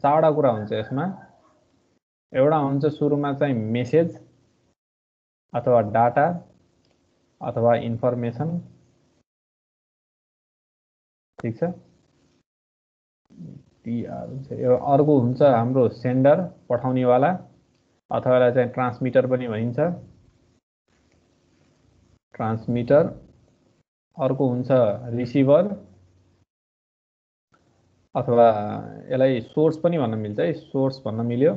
चारवटा कुरा हुन्छ यसमा। एउटा हुन्छ सुरुमा चाहिँ मेसेज अथवा डाटा अथवा इन्फर्मेसन, ठीक छ। अर्को हुन्छ हाम्रो सेन्डर, पठाउनेवाला, अथवा यसलाई चाहिँ ट्रान्समिटर पनि भनिन्छ, ट्रान्समिटर। अर्को हुन्छ रिसिभर अथवा यसलाई सोर्स पनि भन्न मिल्छ है, सोर्स भन्न मिल्यो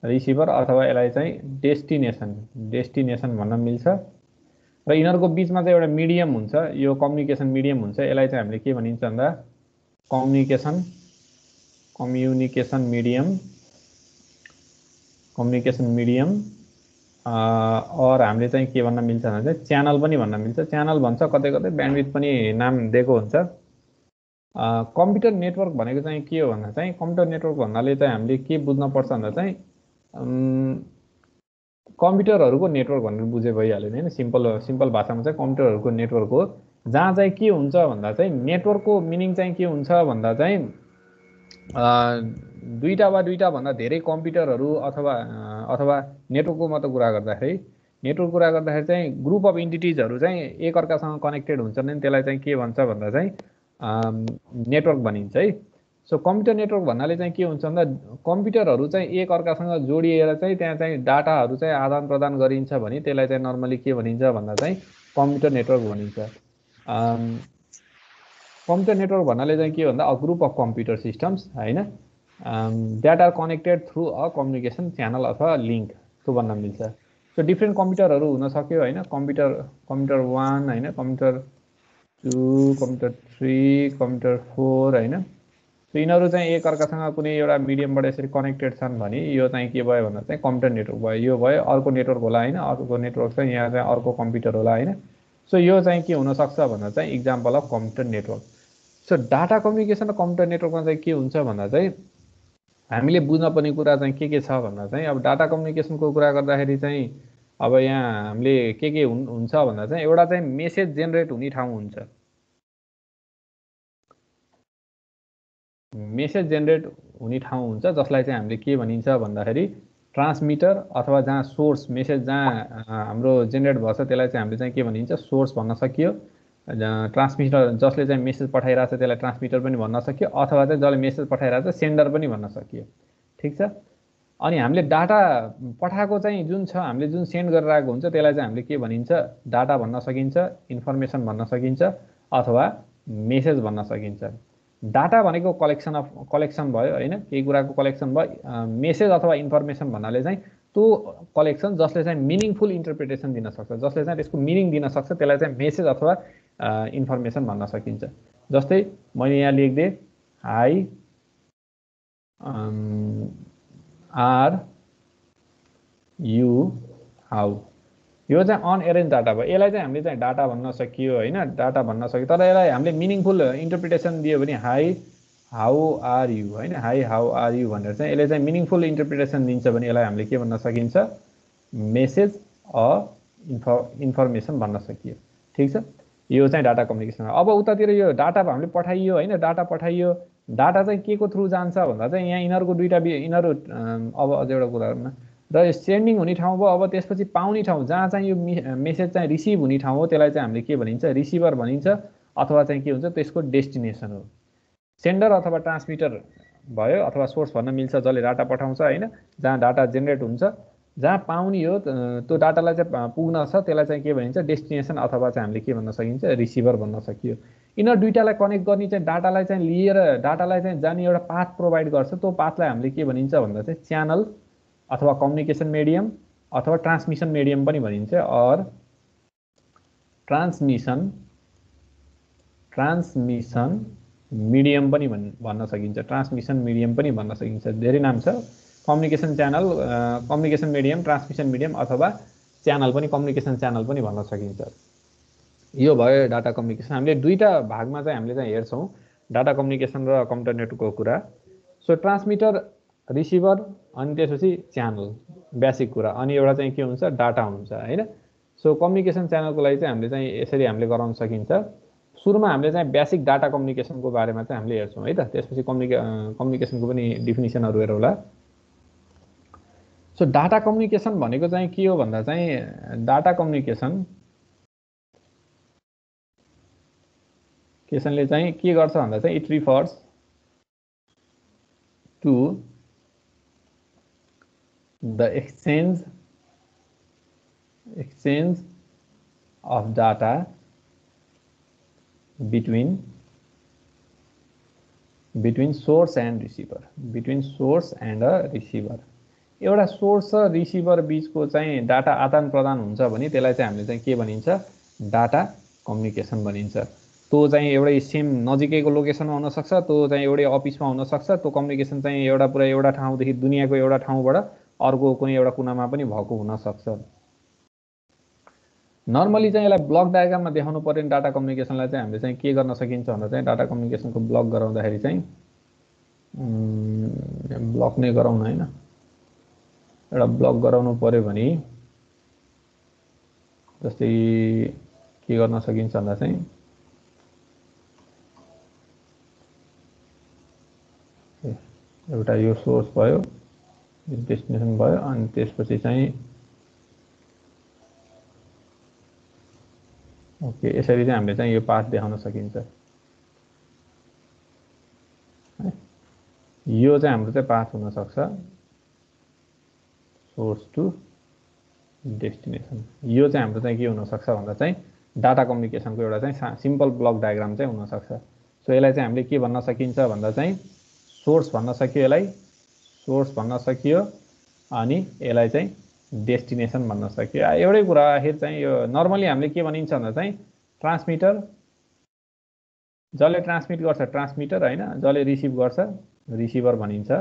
रिसिभर, अथवा यसलाई चाहिँ डेस्टिनेसन भन्न मिल्छ। र यिनीहरूको बिचमा चाहिँ एउटा मिडियम हुन्छ, यो कम्युनिकेसन मिडियम हुन्छ। यसलाई चाहिँ हामीले के भनिन्छ भन्दा कम्युनिकेसन मिडियम और हामीले चाहिँ के भन्न मिल्छ भने चाहिँ च्यानल पनि भन्न मिल्छ। च्यानल भन्छ, कतै कतै ब्यान्डविड्थ पनि नाम दिएको हुन्छ। कम्प्युटर नेटवर्क भनेको चाहिँ के हो भन्दा चाहिँ कम्प्युटर नेटवर्क भन्नाले चाहिँ हामीले के बुझ्न पर्छ भन्दा चाहिँ कम्प्युटरहरूको नेटवर्क भनेर बुझे भइहाल्यो नि हैन। सिम्पल भाषामा चाहिँ कम्प्युटरहरूको नेटवर्क हो, जहाँ चाहिँ के हुन्छ भन्दा चाहिँ नेटवर्कको मिनिङ चाहिँ के हुन्छ भन्दा चाहिँ दुईटा वा दुईटा भन्दा धेरै कम्प्युटरहरू अथवा नेटवर्कको मात्र कुरा गर्दाखेरि चाहिँ ग्रुप अफ इन्टिटिजहरू चाहिँ एकअर्कासँग कनेक्टेड हुन्छन् नि, त्यसलाई चाहिँ के भन्छ भन्दा चाहिँ नेटवर्क भनिन्छ है। सो कम्प्युटर नेटवर्क भन्नाले चाहिँ के हुन्छ भन्दा कम्प्युटरहरू चाहिँ एकअर्कासँग जोडिएर चाहिँ त्यहाँ चाहिँ डाटाहरू चाहिँ आदान प्रदान गरिन्छ भने त्यसलाई चाहिँ नर्मली के भनिन्छ भन्दा चाहिँ कम्प्युटर नेटवर्क भनिन्छ। कम्प्युटर नेटवर्क भन्नाले चाहिँ के भन्दा a group of computer systems हैन, that are connected through a communication channel अथवा लिङ्क, त्यो भन्न मिल्छ। सो डिफ्रेन्ट कम्प्युटरहरू हुन सक्यो हैन, कम्प्युटर 1 हैन, कम्प्युटर 2, कम्प्युटर 3, कम्प्युटर 4 हैन। सो यिनीहरू चाहिँ एकअर्कासँग कुनै एउटा मिडियमबाट यसरी कनेक्टेड छन् भने यो चाहिँ के भयो भन्दा चाहिँ कम्प्युटर नेटवर्क भयो। यो भयो अर्को नेटवर्क होला हैन, अर्को नेटवर्क चाहिँ यहाँ चाहिँ अर्को कम्प्युटर होला हैन। सो यो चाहिँ के हुन सक्छ भन्दा चाहिँ example of computer network. So data communication र कम्प्युटर नेटवर्कमा चाहिँ के हुन्छ भन्दा चाहिँ हामीले बुझ्न पर्ने कुरा चाहिँ के छ भन्दा चाहिँ अब डाटा कम्युनिकेसनको कुरा गर्दाखेरि चाहिँ अब यहाँ हामीले के हुन्छ भन्दा चाहिँ एउटा चाहिँ मेसेज जेनेरेट हुने ठाउँ हुन्छ। मेसेज जेनेरेट हुने ठाउँ हुन्छ जसलाई चाहिँ हामीले के भनिन्छ भन्दाखेरि ट्रान्समिटर, अथवा जहाँ सोर्स मेसेज जहाँ हाम्रो जेनेरेट भन्छ त्यसलाई चाहिँ हामीले चाहिँ के भनिन्छ सोर्स भन्न सकियो। ट्रान्समिटर जसले चाहिँ मेसेज पठाइरहेको छ त्यसलाई ट्रान्समिटर पनि भन्न सकियो, अथवा चाहिँ जसले मेसेज पठाइरहेको छ सेन्डर पनि भन्न सकियो, ठिक छ। अनि हामीले डाटा पठाएको चाहिँ जुन छ, हामीले जुन सेन्ड गरिरहेको हुन्छ त्यसलाई चाहिँ हामीले के भनिन्छ डाटा भन्न सकिन्छ, इन्फर्मेसन भन्न सकिन्छ, अथवा मेसेज भन्न सकिन्छ। डाटा भनेको कलेक्सन भयो हैन, केही कुराको कलेक्सन भयो। मेसेज अथवा इन्फर्मेसन भन्नाले चाहिँ त्यो कलेक्सन जसले चाहिँ मिनिङफुल इन्टरप्रिटेसन दिन सक्छ, जसले चाहिँ त्यसको मिनिङ दिन सक्छ, त्यसलाई चाहिँ मेसेज अथवा इन्फर्मेसन भन्न सकिन्छ। जस्तै मैले यहाँ लेख्दै हाई आर यु हाउ, यो चाहिँ अनएरेन्ज डाटा भयो। यसलाई चाहिँ हामीले चाहिँ डाटा भन्न सकियो हैन, डाटा भन्न सकियो। तर यसलाई हामीले मिनिङफुल इन्टरप्रिटेसन दियो भने हाई हाउ आर यु हैन, हाई हाउ आर यु भनेर चाहिँ यसले चाहिँ मिनिङफुल इन्टरप्रिटेसन दिन्छ भने यसलाई हामीले के भन्न सकिन्छ मेसेज इन्फर्मेसन भन्न सकियो, ठिक छ। यो चाहिँ डाटा कम्युनिकेसन। अब उतातिर यो डाटा हामीले पठाइयो हैन, डाटा पठाइयो, डाटा चाहिँ के को थ्रु जान्छ भन्दा चाहिँ यहाँ यिनीहरूको यिनीहरू अब अझ एउटा कुरामा र सेन्डिङ हुने ठाउँ भयो। अब त्यसपछि पाउने ठाउँ जहाँ चाहिँ यो मेसेज चाहिँ रिसिभ हुने ठाउँ हो त्यसलाई चाहिँ हामीले के भनिन्छ रिसिभर भनिन्छ, अथवा चाहिँ के हुन्छ त्यसको डेस्टिनेसन हो। सेन्डर अथवा ट्रान्समिटर भयो, अथवा सोर्स भन्न मिल्छ जसले डाटा पठाउँछ हैन, जहाँ डाटा जेनेरेट हुन्छ, जहाँ पाउने हो त्यो डाटालाई चाहिँ पुग्न छ त्यसलाई चाहिँ के भनिन्छ डेस्टिनेसन, अथवा चाहिँ हामीले के भन्न सकिन्छ रिसिभर भन्न सकियो। यिनीहरू दुईटालाई कनेक्ट गर्ने चाहिँ डाटालाई चाहिँ लिएर डाटालाई चाहिँ जाने एउटा पाथ प्रोभाइड गर्छ। त्यो पाथलाई हामीले के भनिन्छ भन्दा चाहिँ च्यानल अथवा कम्युनिकेसन मिडियम अथवा ट्रान्समिसन मिडियम पनि भनिन्छ। और ट्रान्समिसन मिडियम पनि भन्न सकिन्छ, ट्रान्समिसन मिडियम पनि भन्न सकिन्छ। धेरै नाम छ, communication channel, communication medium, transmission medium, अथवा च्यानल पनि कम्युनिकेसन च्यानल पनि भन्न सकिन्छ। यो भयो डाटा कम्युनिकेसन। हामीले दुईटा भागमा चाहिँ हामीले चाहिँ हेर्छौँ डाटा कम्युनिकेसन र कम्प्युटर नेटवर्कको कुरा। सो ट्रान्समिटर, रिसिभर, अनि त्यसपछि च्यानल बेसिक कुरा, अनि एउटा चाहिँ के हुन्छ डाटा हुन्छ हैन। सो कम्युनिकेसन च्यानलको लागि चाहिँ हामीले चाहिँ यसरी हामीले गराउन सकिन्छ। सुरुमा हामीले चाहिँ बेसिक डाटा कम्युनिकेसनको बारेमा चाहिँ हामीले हेर्छौँ है त। त्यसपछि कम्युनिकेसनको पनि डिफिनिसनहरू हेरौँ होला। सो डाटा कम्युनिकेसन भनेको चाहिँ के हो भन्दा चाहिँ डाटा कम्युनिकेसनले चाहिँ के गर्छ भन्दा चाहिँ it refers to the exchange of data between source and receiver, एउटा सोर्स र रिसिभर बीचको चाहिँ डाटा आदान प्रदान हुन्छ भने त्यसलाई चाहिँ हामीले चाहिँ के भनिन्छ, डाटा कम्युनिकेसन भनिन्छ। त्यो चाहिँ एउटै सेम नजिकैको लोकेसनमा हुन सक्छ, त्यो चाहिँ एउटै अफिसमा हुन सक्छ, त्यो कम्युनिकेसन चाहिँ एउटा ठाउँदेखि दुनियाँको एउटा ठाउँबाट अर्को कुनै एउटा कुनामा पनि भएको हुन सक्छ। नर्मली चाहिँ यसलाई ब्लक डायग्राममा देखाउनु पर्ने डाटा कम्युनिकेसनलाई चाहिँ हामीले चाहिँ के गर्न सकिन्छ भन्दा चाहिँ डाटा कम्युनिकेसनको ब्लक गराउँदाखेरि चाहिँ ब्लक नै गराउनु हैन, एउटा ब्लक गराउनु पर्यो भने जस्तै के गर्न सकिन्छ भन्दा चाहिँ एउटा यो सोर्स भयो, डेस्टिनेसन भयो, अनि त्यसपछि चाहिँ ओके यसरी चाहिँ हामीले चाहिँ यो पाथ देखाउन सकिन्छ। यो चाहिँ हाम्रो चाहिँ पाथ हुन सक्छ सोर्स टु डेस्टिनेसन। यो चाहिँ हाम्रो चाहिँ के हुन सक्छ भन्दा चाहिँ डाटा कम्युनिकेसनको एउटा चाहिँ सिम्पल ब्लक डायग्राम चाहिँ हुन सक्छ। सो यसलाई चाहिँ हामीले के भन्न सकिन्छ भन्दा चाहिँ सोर्स भन्न सकियो, यसलाई सोर्स भन्न सकियो, अनि यसलाई चाहिँ डेस्टिनेसन भन्न सकियो। एउटै कुरा आखिर चाहिँ यो नर्मली हामीले के भनिन्छ भन्दा चाहिँ ट्रान्समिटर, जसले ट्रान्समिट गर्छ ट्रान्समिटर हैन, जसले रिसिभ गर्छ रिसिभर भनिन्छ,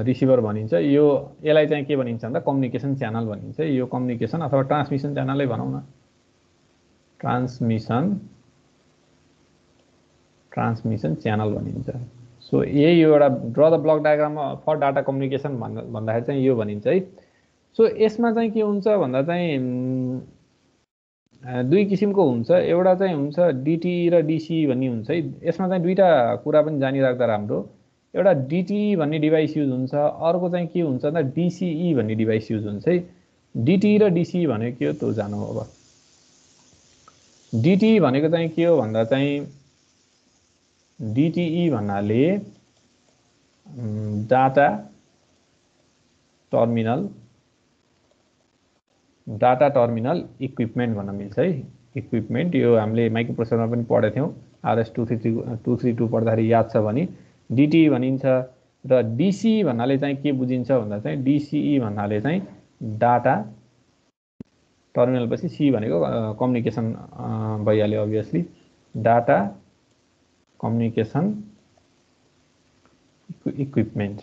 रिसिभर भनिन्छ। यो यसलाई चाहिँ के भनिन्छ भन्दा कम्युनिकेसन च्यानल भनिन्छ। यो कम्युनिकेसन अथवा ट्रान्समिसन च्यानलै भनौँ न, ट्रान्समिसन च्यानल भनिन्छ। सो यही एउटा draw the block diagram for data communication भन्दाखेरि चाहिँ यो भनिन्छ है। सो यसमा चाहिँ के हुन्छ भन्दा चाहिँ दुई किसिमको हुन्छ, एउटा चाहिँ हुन्छ डिटी र डिसी भन्ने हुन्छ है। यसमा चाहिँ दुईटा कुरा पनि जानिराख्दा राम्रो। एउटा डिटी भन्ने डिभाइस युज हुन्छ, अर्को चाहिँ के हुन्छ भन्दा डिसिई भन्ने डिभाइस युज हुन्छ है। डिटी र डिसी भनेको के हो त्यो जानु। अब डिटी भनेको चाहिँ के हो भन्दा चाहिँ डिटिई भन्नाले डाटा टर्मिनल इक्विपमेन्ट भन्न मिल्छ है। इक्विपमेन्ट यो हामीले माइक्रो प्रोसेसरमा पनि पढेको थियौँ, RS-232 पढ्दाखेरि याद छ भने डिटी भनिन्छ। र डिसी भन्नाले चाहिँ के बुझिन्छ भन्दा चाहिँ डिसिई भन्नाले चाहिँ डाटा टर्मिनल पछि सी भनेको कम्युनिकेसन भइहाल्यो obviously, data communication equipment,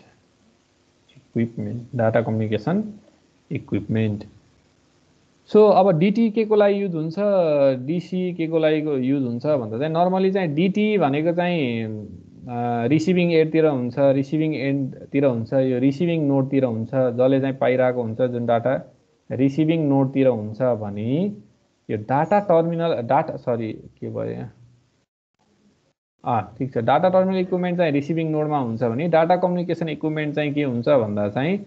data communication equipment. So अब डिटी के को लागि युज हुन्छ, डिसी के को लागि युज हुन्छ भन्दा चाहिँ नर्मली चाहिँ डिटी भनेको चाहिँ रिसिभिङ एन्डतिर हुन्छ, यो रिसिभिङ नोडतिर हुन्छ, जसले चाहिँ पाइरहेको हुन्छ जुन डाटा रिसिभिङ नोडतिर हुन्छ भने यो डाटा टर्मिनल के भयो ठिक छ, डाटा टर्मिनल इक्विपमेन्ट चाहिँ रिसिभिङ नोडमा हुन्छ भने डाटा कम्युनिकेसन इक्विपमेन्ट चाहिँ के हुन्छ भन्दा चाहिँ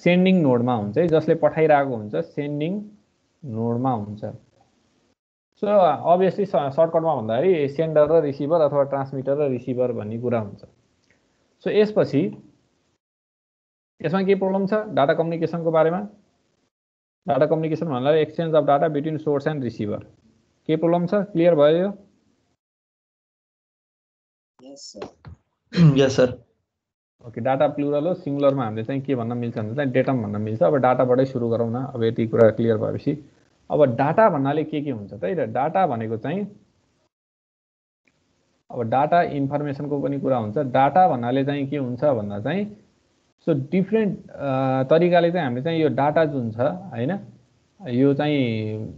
सेन्डिङ नोडमा हुन्छ है, जसले पठाइरहेको हुन्छ सेन्डिङ नोडमा हुन्छ। सो अभियसली सर्टकटमा भन्दाखेरि सेन्डर र रिसिभर अथवा ट्रान्समिटर र रिसिभर भन्ने कुरा हुन्छ। सो यसपछि यसमा के प्रब्लम छ डाटा कम्युनिकेसनको बारेमा, डाटा कम्युनिकेसन भन्नाले exchange of data between source and receiver. के प्रब्लम छ, क्लियर भयो यो? यस सर। ओके, डाटा प्लुरल हो, सिङ्गुलरमा हामीले चाहिँ के भन्न मिल्छ भने चाहिँ डेटम भन्न मिल्छ। अब डाटाबाटै सुरु गरौँ न, अब यति कुरा क्लियर भएपछि अब डाटा भन्नाले के हुन्छ त है। डाटा भनेको चाहिँ अब डाटा इन्फर्मेसनको पनि कुरा हुन्छ। डाटा भन्नाले चाहिँ के हुन्छ भन्दा चाहिँ सो डिफ्रेन्ट तरिकाले चाहिँ हामीले चाहिँ यो डाटा जुन छ हैन, यो चाहिँ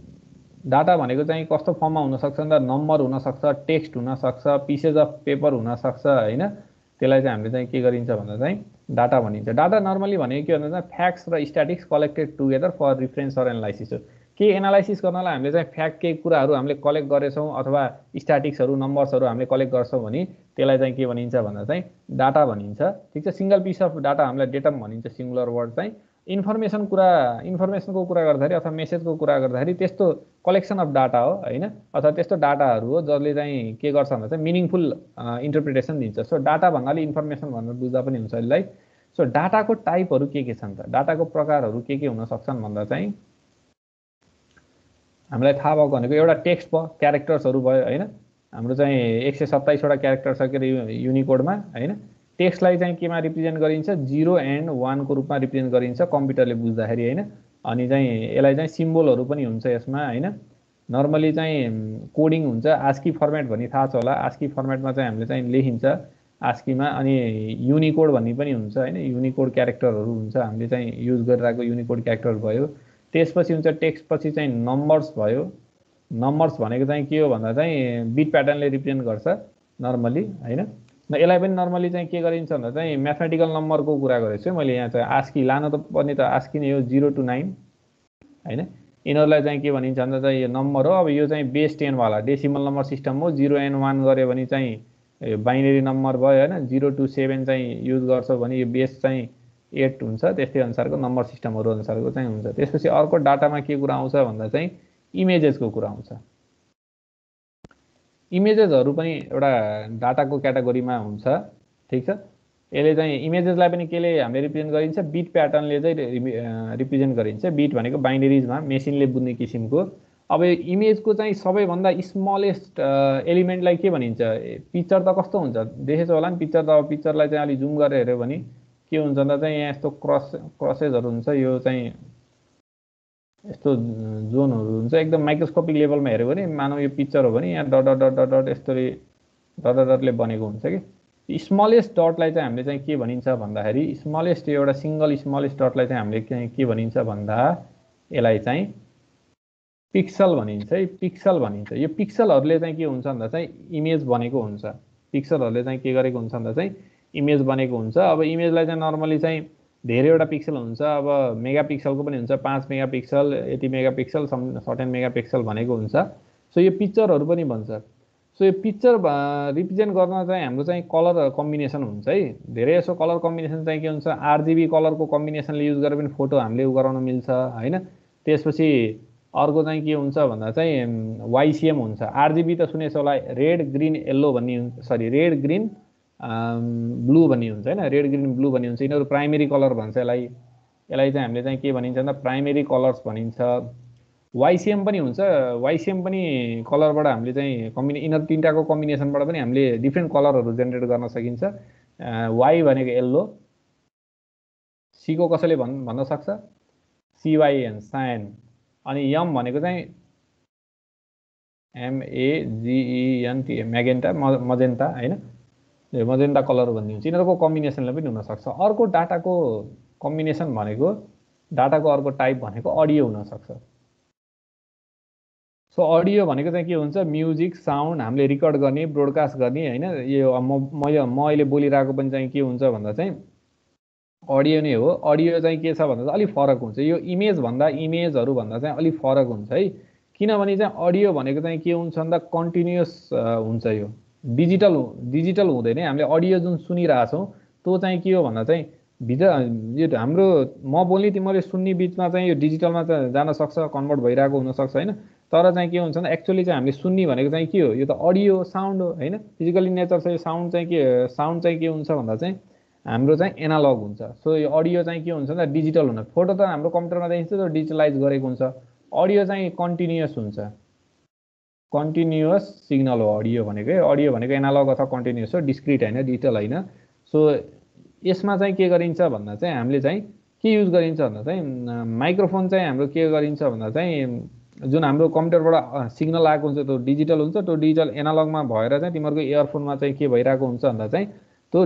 डाटा भनेको चाहिँ कस्तो फर्ममा हुनसक्छ भन्दा नम्बर हुनसक्छ, टेक्स्ट हुनसक्छ, पिसेज अफ पेपर हुनसक्छ हैन। त्यसलाई चाहिँ हामीले चाहिँ के गरिन्छ भन्दा चाहिँ डाटा भनिन्छ। डाटा नर्मली भनेको के भन्दा चाहिँ फ्याक्ट्स र statistics collected together for reference or analysis हो। के एनालाइसिस गर्नलाई हामीले चाहिँ फ्याक्ट केही कुराहरू हामीले कलेक्ट गरेछौँ अथवा स्ट्याटिक्सहरू नम्बर्सहरू हामीले कलेक्ट गर्छौँ भने त्यसलाई चाहिँ के भनिन्छ भन्दा चाहिँ डाटा भनिन्छ। ठिक छ, सिङ्गल पिस अफ डाटा हामीलाई डेटम भनिन्छ, सिङ्गुलर वर्ड चाहिँ। इन्फर्मेसनको कुरा गर्दाखेरि अथवा मेसेजको कुरा गर्दाखेरि त्यस्तो कलेक्सन अफ डाटा हो होइन, अथवा त्यस्तो डाटाहरू हो जसले चाहिँ के गर्छ भन्दा चाहिँ मिनिङफुल इन्टरप्रिटेसन दिन्छ। सो डाटा भन्नाले इन्फर्मेसन भनेर बुझ्दा पनि हुन्छ यसलाई। सो डाटाको टाइपहरू के छन् त, डाटाको प्रकारहरू के हुन सक्छन् भन्दा चाहिँ हामीलाई थाहा भएको भनेको एउटा टेक्स्ट भयो, क्यारेक्टर्सहरू भयो होइन। हाम्रो चाहिँ 127वटा क्यारेक्टर छ के अरे युनिकोडमा होइन। टेक्स्टलाई चाहिँ केमा रिप्रेजेन्ट गरिन्छ, 0 एन्ड 1 को रूपमा रिप्रेजेन्ट गरिन्छ कम्प्युटरले बुझ्दाखेरि होइन। अनि चाहिँ यसलाई चाहिँ सिम्बोलहरू पनि हुन्छ यसमा होइन। नर्मली चाहिँ कोडिङ हुन्छ, आस्की फर्मेट भन्ने थाहा छ होला, आस्की फर्मेटमा चाहिँ हामीले चाहिँ लेखिन्छ आस्कीमा। अनि युनिकोड भन्ने पनि हुन्छ होइन, युनिकोड क्यारेक्टरहरू हुन्छ, हामीले चाहिँ युज गरिरहेको युनिकोड क्यारेक्टर भयो। त्यसपछि हुन्छ टेक्स्ट पछि चाहिँ नम्बर्स भयो। नम्बर्स भनेको चाहिँ के हो भन्दा चाहिँ बिट प्याटर्नले रिप्रेजेन्ट गर्छ नर्मली होइन। यसलाई पनि नर्मली चाहिँ के गरिन्छ भन्दा चाहिँ म्याथमेटिकल नम्बरको कुरा गरेको छु मैले यहाँ चाहिँ। आस्की लानु त पर्ने त आस्की नै हो, 0 to 9 होइन। यिनीहरूलाई चाहिँ के भनिन्छ भन्दा चाहिँ यो नम्बर हो। अब यो चाहिँ बेस 10 वाला डेसिमल नम्बर सिस्टम हो। 0 and 1 गऱ्यो भने चाहिँ बाइनेरी नम्बर भयो होइन। 0 to 7 चाहिँ युज गर्छौँ भने यो बेस चाहिँ 8 हुन्छ। त्यस्तै अनुसारको नम्बर सिस्टमहरू अनुसारको चाहिँ हुन्छ। त्यसपछि अर्को डाटामा के कुरा आउँछ भन्दा चाहिँ इमेजेसको कुरा आउँछ। इमेजेसहरू पनि एउटा डाटाको क्याटेगोरीमा हुन्छ। ठिक छ, यसले चाहिँ इमेजेसलाई पनि केले हामीले रिप्रेजेन्ट गरिन्छ, बिट प्याटर्नले चाहिँ रिप्रेजेन्ट गरिन्छ। बिट भनेको बाइनेरिजमा मेसिनले बुझ्ने किसिमको। अब यो इमेजको चाहिँ सबैभन्दा स्मलेस्ट एलिमेन्टलाई के भनिन्छ, पिक्चर त कस्तो हुन्छ देखेछ होला नि पिक्चर त। अब पिक्चरलाई चाहिँ अलिक जुम गरेर हेऱ्यो भने के हुन्छ भन्दा चाहिँ यहाँ यस्तो क्रसेसहरू हुन्छ, यो चाहिँ यस्तो जोनहरू हुन्छ। एकदम माइक्रोस्कोपिक लेभलमा हेऱ्यो भने मानव यो पिक्चर हो भने यहाँ डट डट डट डट यस्तोले डट डटले बनेको हुन्छ कि। स्मलेस्ट डटलाई चाहिँ हामीले चाहिँ के भनिन्छ भन्दाखेरि स्मलेस्ट एउटा सिङ्गल स्मलेस्ट डटलाई चाहिँ हामीले के भनिन्छ भन्दा यसलाई चाहिँ पिक्सल भनिन्छ है, पिक्सल भनिन्छ। यो पिक्सलहरूले चाहिँ के हुन्छ भन्दा चाहिँ इमेज बनेको हुन्छ। पिक्सलहरूले चाहिँ के गरेको हुन्छ भन्दा चाहिँ इमेज बनेको हुन्छ। अब इमेजलाई चाहिँ नर्मली चाहिँ धेरैवटा पिक्सल हुन्छ। अब मेगापिक्सलको पनि हुन्छ, 5 मेगापिक्सल, यति मेगापिक्सल, सर्टेन मेगापिक्सल भनेको हुन्छ। सो यो पिक्चरहरू पनि भन्छ। सो यो पिक्चर रिप्रेजेन्ट गर्न चाहिँ हाम्रो चाहिँ कलर कम्बिनेसन हुन्छ है। धेरै जसो कलर कम्बिनेसन चाहिँ के हुन्छ, RGB कलरको कम्बिनेसनले युज गरेर पनि फोटो हामीले उ गराउन मिल्छ होइन। त्यसपछि अर्को चाहिँ के हुन्छ भन्दा चाहिँ YCM हुन्छ। RGB त सुनेछ होला, रेड ग्रिन येल्लो भन्ने, सरी रेड ग्रिन ब्लू भन्ने हुन्छ होइन। रेड ग्रिन ब्लू भन्ने हुन्छ, यिनीहरू प्राइमेरी कलर भन्छ यसलाई। यसलाई चाहिँ हामीले चाहिँ के भनिन्छ भन्दा प्राइमेरी कलर्स भनिन्छ। YCM पनि हुन्छ। YCM पनि कलरबाट हामीले चाहिँ यिनीहरू तिनवटाको कम्बिनेसनबाट पनि हामीले डिफ्रेन्ट कलरहरू जेनेरेट गर्न सकिन्छ। Y भनेको येल्लो, C को कसैले भन्न सक्छ, CYN सायन। अनि M भनेको चाहिँ MAGENTA म्यागेन्टा, मजेन्टा होइन, मजेन्टा कलर भन्ने हुन्छ। यिनीहरूको कम्बिनेसनले पनि हुनसक्छ। अर्को डाटाको कम्बिनेसन भनेको, डाटाको अर्को टाइप भनेको अडियो हुनसक्छ। सो अडियो भनेको चाहिँ के हुन्छ, म्युजिक साउन्ड हामीले रेकर्ड गर्ने, ब्रोडकास्ट गर्ने होइन। यो म अहिले बोलिरहेको पनि चाहिँ के हुन्छ भन्दा चाहिँ अडियो नै हो। अडियो चाहिँ के छ भन्दा चाहिँ अलिक फरक हुन्छ। यो इमेज भन्दा इमेजहरू भन्दा चाहिँ अलिक फरक हुन्छ है। किनभने चाहिँ अडियो भनेको चाहिँ के हुन्छ भन्दा कन्टिन्युस हुन्छ। यो डिजिटल हुँदैन। हामीले अडियो जुन सुनिरहेछौँ त्यो चाहिँ के हो भन्दा चाहिँ भित्र यो हाम्रो म बोल्ने तिमीले सुन्ने बिचमा चाहिँ यो डिजिटलमा चाहिँ जान सक्छ, कन्भर्ट भइरहेको हुनसक्छ होइन। तर चाहिँ के हुन्छ भन्दा एक्चुअली चाहिँ हामीले सुन्ने भनेको चाहिँ के हो, यो त अडियो साउन्ड हो होइन। फिजिकली नेचर चाहिँ साउन्ड चाहिँ के हुन्छ भन्दा चाहिँ हाम्रो चाहिँ एनालग हुन्छ। सो यो अडियो चाहिँ के हुन्छ भन्दा डिजिटल हुन्छ। फोटो त हाम्रो कम्प्युटरमा देखिन्छ, त्यो डिजिटलाइज गरेको हुन्छ। अडियो चाहिँ कन्टिन्युस हुन्छ, कन्टिन्युस सिग्नल हो अडियो भनेको। अडियो भनेको एनालग अथवा कन्टिन्युस हो, डिस्क्रिट होइन, डिजिटल होइन। सो यसमा चाहिँ के गरिन्छ भन्दा चाहिँ हामीले चाहिँ के युज गरिन्छ भन्दा चाहिँ माइक्रोफोन चाहिँ हाम्रो के गरिन्छ भन्दा चाहिँ जुन हाम्रो कम्प्युटरबाट सिग्नल आएको हुन्छ त्यो डिजिटल हुन्छ। त्यो डिजिटल एनालगमा भएर चाहिँ तिमीहरूको इयरफोनमा चाहिँ के भइरहेको हुन्छ भन्दा चाहिँ त्यो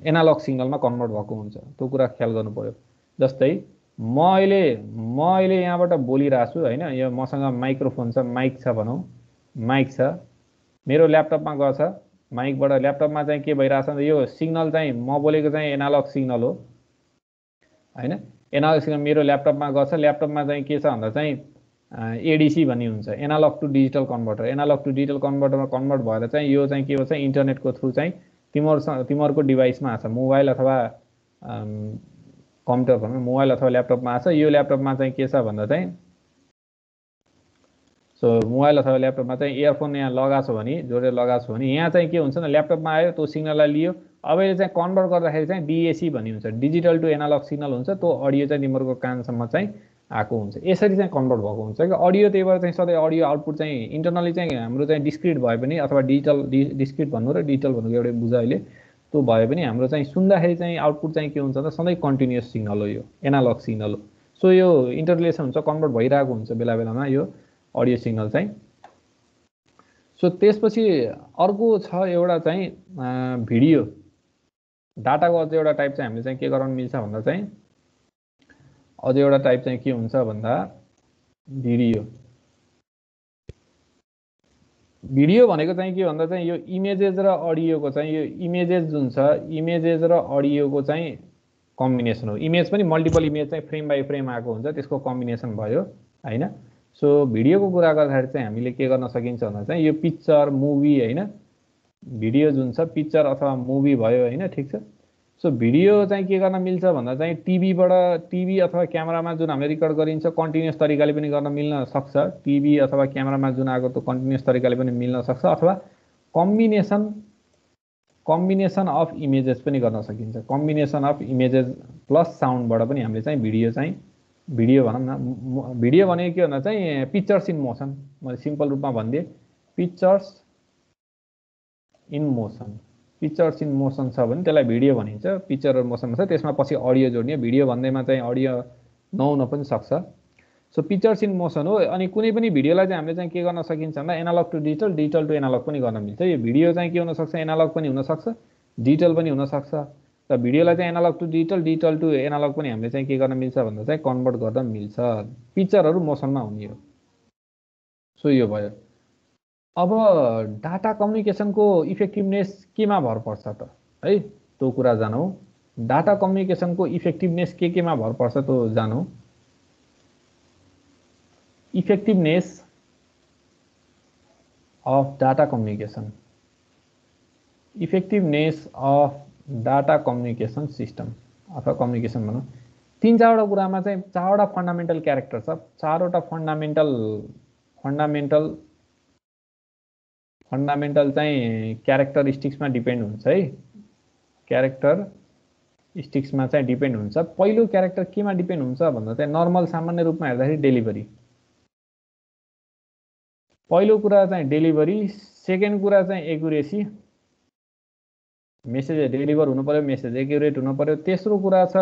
एनालग सिग्नलमा कन्भर्ट भएको हुन्छ। त्यो कुरा ख्याल गर्नु पर्यो। जस्तै म अहिले यहाँबाट बोलिरहेको छु होइन। यो मसँग माइक्रोफोन छ, माइक छ भनौँ, माइक छ, मेरो ल्यापटपमा गछ माइकबाट। ल्यापटपमा चाहिँ के भइरहेछ भने यो सिग्नल चाहिँ म बोलेको चाहिँ एनालग सिग्नल हो होइन। एनालग सिग्नल मेरो ल्यापटपमा गछ। ल्यापटपमा चाहिँ के छ भन्दा चाहिँ एडिसी भन्ने हुन्छ, analogue to digital converter. Analogue to digital कन्भर्टरमा कन्भर्ट भएर चाहिँ यो चाहिँ के भन्छ, इन्टरनेटको थ्रु चाहिँ तिमीहरूको डिभाइसमा आछ, मोबाइल अथवा कम्प्युटर भनौँ, मोबाइल अथवा ल्यापटपमा आछ। यो ल्यापटपमा चाहिँ के छ भन्दा चाहिँ सो मोबाइल अथवा ल्यापटपमा चाहिँ इयरफोन यहाँ लगाएको छ भने, जोडेर लगाएको छ भने यहाँ चाहिँ के हुन्छ न, ल्यापटपमा आयो त्यो सिग्नललाई लियो। अब यसले चाहिँ कन्भर्ट गर्दाखेरि चाहिँ डिएसी भन्ने हुन्छ, डिजिटल टु एनालग सिग्नल हुन्छ। त्यो अडियो चाहिँ तिमीहरूको कानसम्म चाहिँ आएको हुन्छ। यसरी चाहिँ कन्भर्ट भएको हुन्छ कि अडियो। त्यही भएर चाहिँ सधैँ अडियो आउटपुट चाहिँ इन्टरनली चाहिँ हाम्रो चाहिँ डिस्क्रिट भए पनि, अथवा डिस्क्रिट भन्नु र डिजिटल भन्नुको एउटै बुझ अहिले, त्यो भए पनि हाम्रो चाहिँ सुन्दाखेरि चाहिँ आउटपुट चाहिँ के हुन्छ त, सधैँ कन्टिन्युस सिग्नल हो, यो एनालग सिग्नल हो। सो यो इन्टरलेसन हुन्छ, कन्भर्ट भइरहेको हुन्छ बेला बेलामा यो अडियो सिग्नल चाहिँ। सो त्यसपछि अर्को छ एउटा चाहिँ भिडियो डाटाको अझ एउटा टाइप चाहिँ हामीले चाहिँ के गराउनु मिल्छ भन्दा चाहिँ, अझ एउटा टाइप चाहिँ के हुन्छ भन्दा भिडियो। भिडियो भनेको चाहिँ के भन्दा चाहिँ यो इमेजेस र अडियोको चाहिँ, यो इमेजेस जुन छ, इमेजेस र अडियोको चाहिँ कम्बिनेसन हो। इमेज पनि मल्टिपल इमेज चाहिँ फ्रेम बाई फ्रेम आएको हुन्छ, त्यसको कम्बिनेसन भयो हैन। सो भिडियोको कुरा गर्दाखेरि चाहिँ हामीले के गर्न सकिन्छ भन्दा चाहिँ यो पिक्चर मुभी हैन, भिडियो जुन छ पिक्चर अथवा मुभी भयो हैन, ठिक छ। सो भिडियो चाहिँ के गर्न मिल्छ भन्दा चाहिँ टिभी अथवा क्यामेरामा जुन हामीले रेकर्ड गरिन्छ कन्टिन्युस तरिकाले पनि गर्न मिल्न सक्छ। टिभी अथवा क्यामेरामा जुन आएको त्यो कन्टिन्युस तरिकाले पनि मिल्न सक्छ, अथवा कम्बिनेसन अफ इमेजेस पनि गर्न सकिन्छ। कम्बिनेसन अफ इमेजेस प्लस साउन्डबाट पनि हामीले चाहिँ भिडियो भनौँ न। भिडियो भनेको के भन्दा चाहिँ पिक्चर्स इन मोसन, मैले सिम्पल रूपमा भनिदिएँ, pictures in motion. Pictures in motion छ भने त्यसलाई भिडियो भनिन्छ। पिक्चर र मोसनमा छ, त्यसमा पछि अडियो जोड्ने। भिडियो भन्दैमा चाहिँ अडियो नहुन पनि सक्छ। सो पिक्चर्स इन मोसन हो। अनि कुनै पनि भिडियोलाई चाहिँ हामीले चाहिँ के गर्न सकिन्छ भन्दा analogue to digital, digital to analogue पनि गर्न मिल्छ। यो भिडियो चाहिँ के हुनसक्छ, एनालग पनि हुनसक्छ, डिजिटल पनि हुनसक्छ। र भिडियोलाई चाहिँ analogue to digital, digital to analogue पनि हामीले चाहिँ के गर्न मिल्छ भन्दा चाहिँ कन्भर्ट गर्न मिल्छ। पिक्चरहरू मोसनमा हुने हो। सो यो भयो। अब डाटा कम्युनिकेसनको इफेक्टिभनेस केमा भर पर्छ त है, त्यो कुरा जानौँ। डाटा कम्युनिकेसनको इफेक्टिभनेस केमा भर पर्छ त्यो जानौँ। Effectiveness of data communication, effectiveness of data communication system अथवा कम्युनिकेसन भनौँ। तीन चारवटा कुरामा चाहिँ चारवटा फन्डामेन्टल क्यारेक्टर छ। चारवटा फन्डामेन्टल चाहिँ क्यारेक्टरिस्टिक्समा डिपेन्ड हुन्छ है। क्यारेक्टरिस्टिक्समा चाहिँ डिपेन्ड हुन्छ। पहिलो क्यारेक्टर केमा डिपेन्ड हुन्छ भन्दा चाहिँ नर्मल सामान्य रूपमा हेर्दाखेरि डेलिभरी। पहिलो कुरा चाहिँ डेलिभरी, सेकेन्ड कुरा चाहिँ एक्युरेसी, मेसेज डेलिभर हुनु पर्यो, मेसेज एक्युरेट हुनु पर्यो। तेस्रो कुरा छ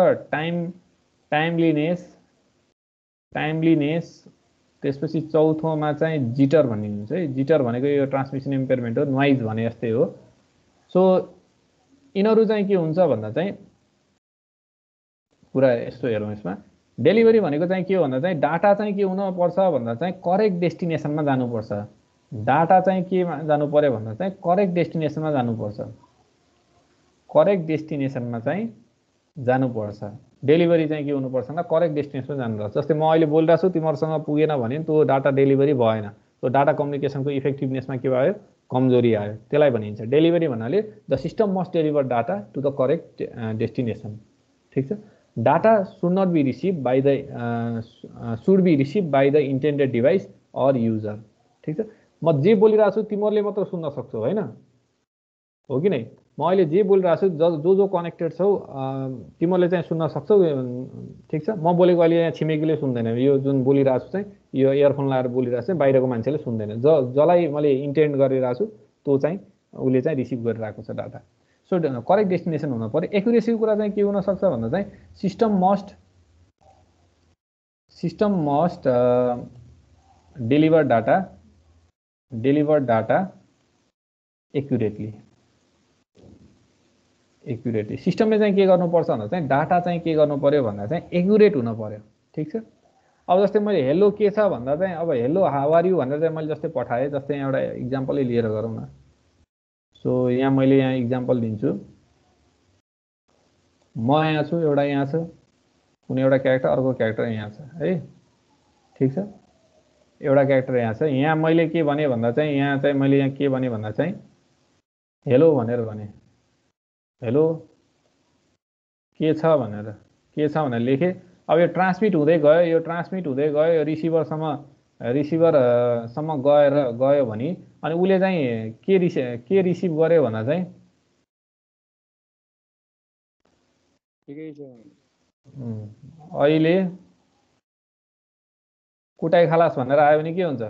टाइमलिनेस। त्यसपछि चौथोमा चाहिँ जिटर भन्ने हुन्छ है। जिटर भनेको यो ट्रान्समिसन इम्पेयरमेन्ट हो, नोइज भने जस्तै हो। सो यिनीहरू चाहिँ के हुन्छ भन्दा चाहिँ कुरा यस्तो हेरौँ यसमा। डेलिभरी भनेको चाहिँ के हो भन्दा चाहिँ डाटा चाहिँ के हुनुपर्छ भन्दा चाहिँ करेक्ट डेस्टिनेसनमा जानुपर्छ। डाटा चाहिँ केमा जानु पर्यो भन्दा चाहिँ करेक्ट डेस्टिनेसनमा जानुपर्छ। करेक्ट डेस्टिनेसनमा चाहिँ जानुपर्छ। डेलिभरी चाहिँ के हुनुपर्छ भन्दा करेक्ट डेस्टिनेसनमा जानुपर्छ। जस्तै म अहिले बोलिरहेको छु, तिमीहरूसँग पुगेन भने त्यो डाटा डेलिभरी भएन। त्यो डाटा कम्युनिकेसनको इफेक्टिभनेसमा के भयो, कमजोरी आयो। त्यसलाई भनिन्छ डेलिभरी भन्नाले the system must deliver data to the correct destination. ठिक छ। Data should be receive by the intended device or user. ठिक छ। म जे बोलिरहेको छु तिमीहरूले मात्र सुन्न सक्छौ होइन, हो कि नै? म अहिले जे बोलिरहेको छु जो कनेक्टेड छौ तिमीहरूले चाहिँ सुन्न सक्छौ। ठिक छ। म बोलेको अहिले यहाँ छिमेकीले सुन्दैन। यो जुन बोलिरहेको छु चाहिँ यो इयरफोन लगाएर बोलिरहेको चाहिँ बाहिरको मान्छेले सुन्दैन। जसलाई मैले इन्टेन्ड गरिरहेको छु त्यो चाहिँ उसले चाहिँ रिसिभ गरिरहेको छ डाटा। सो करेक्ट डेस्टिनेसन हुनु पर्यो। एक्युरेसीको कुरा चाहिँ के हुनसक्छ भन्दा चाहिँ system must deliver data accurately. सिस्टमले चाहिँ के गर्नुपर्छ भन्दा चाहिँ डाटा चाहिँ के गर्नु पर्यो भन्दा चाहिँ एक्युरेट हुनु पर्यो। ठिक छ। अब जस्तै मैले हेलो के छ भन्दा चाहिँ अब हेलो हाउ आर यु भनेर चाहिँ मैले जस्तै पठाएँ। जस्तै एउटा इक्जाम्पलै लिएर गरौँ न। सो यहाँ मैले यहाँ इक्जाम्पल दिन्छु। म यहाँ छु, एउटा यहाँ छ, कुनै एउटा क्यारेक्टर, अर्को क्यारेक्टर यहाँ छ है। ठिक छ। एउटा क्यारेक्टर यहाँ छ। यहाँ मैले के भने भन्दा चाहिँ यहाँ चाहिँ मैले यहाँ के भने भन्दा चाहिँ हेलो भनेर भने, हेलो के छ भनेर, के छ भनेर लेखेँ। अब यो ट्रान्समिट हुँदै गयो, यो ट्रान्समिट हुँदै गयो, यो रिसिभरसम्म गयो भने अनि उसले चाहिँ के रिसिभ गर्यो भन्दा चाहिँ अहिले कुटाइ खलास भनेर आयो भने के हुन्छ?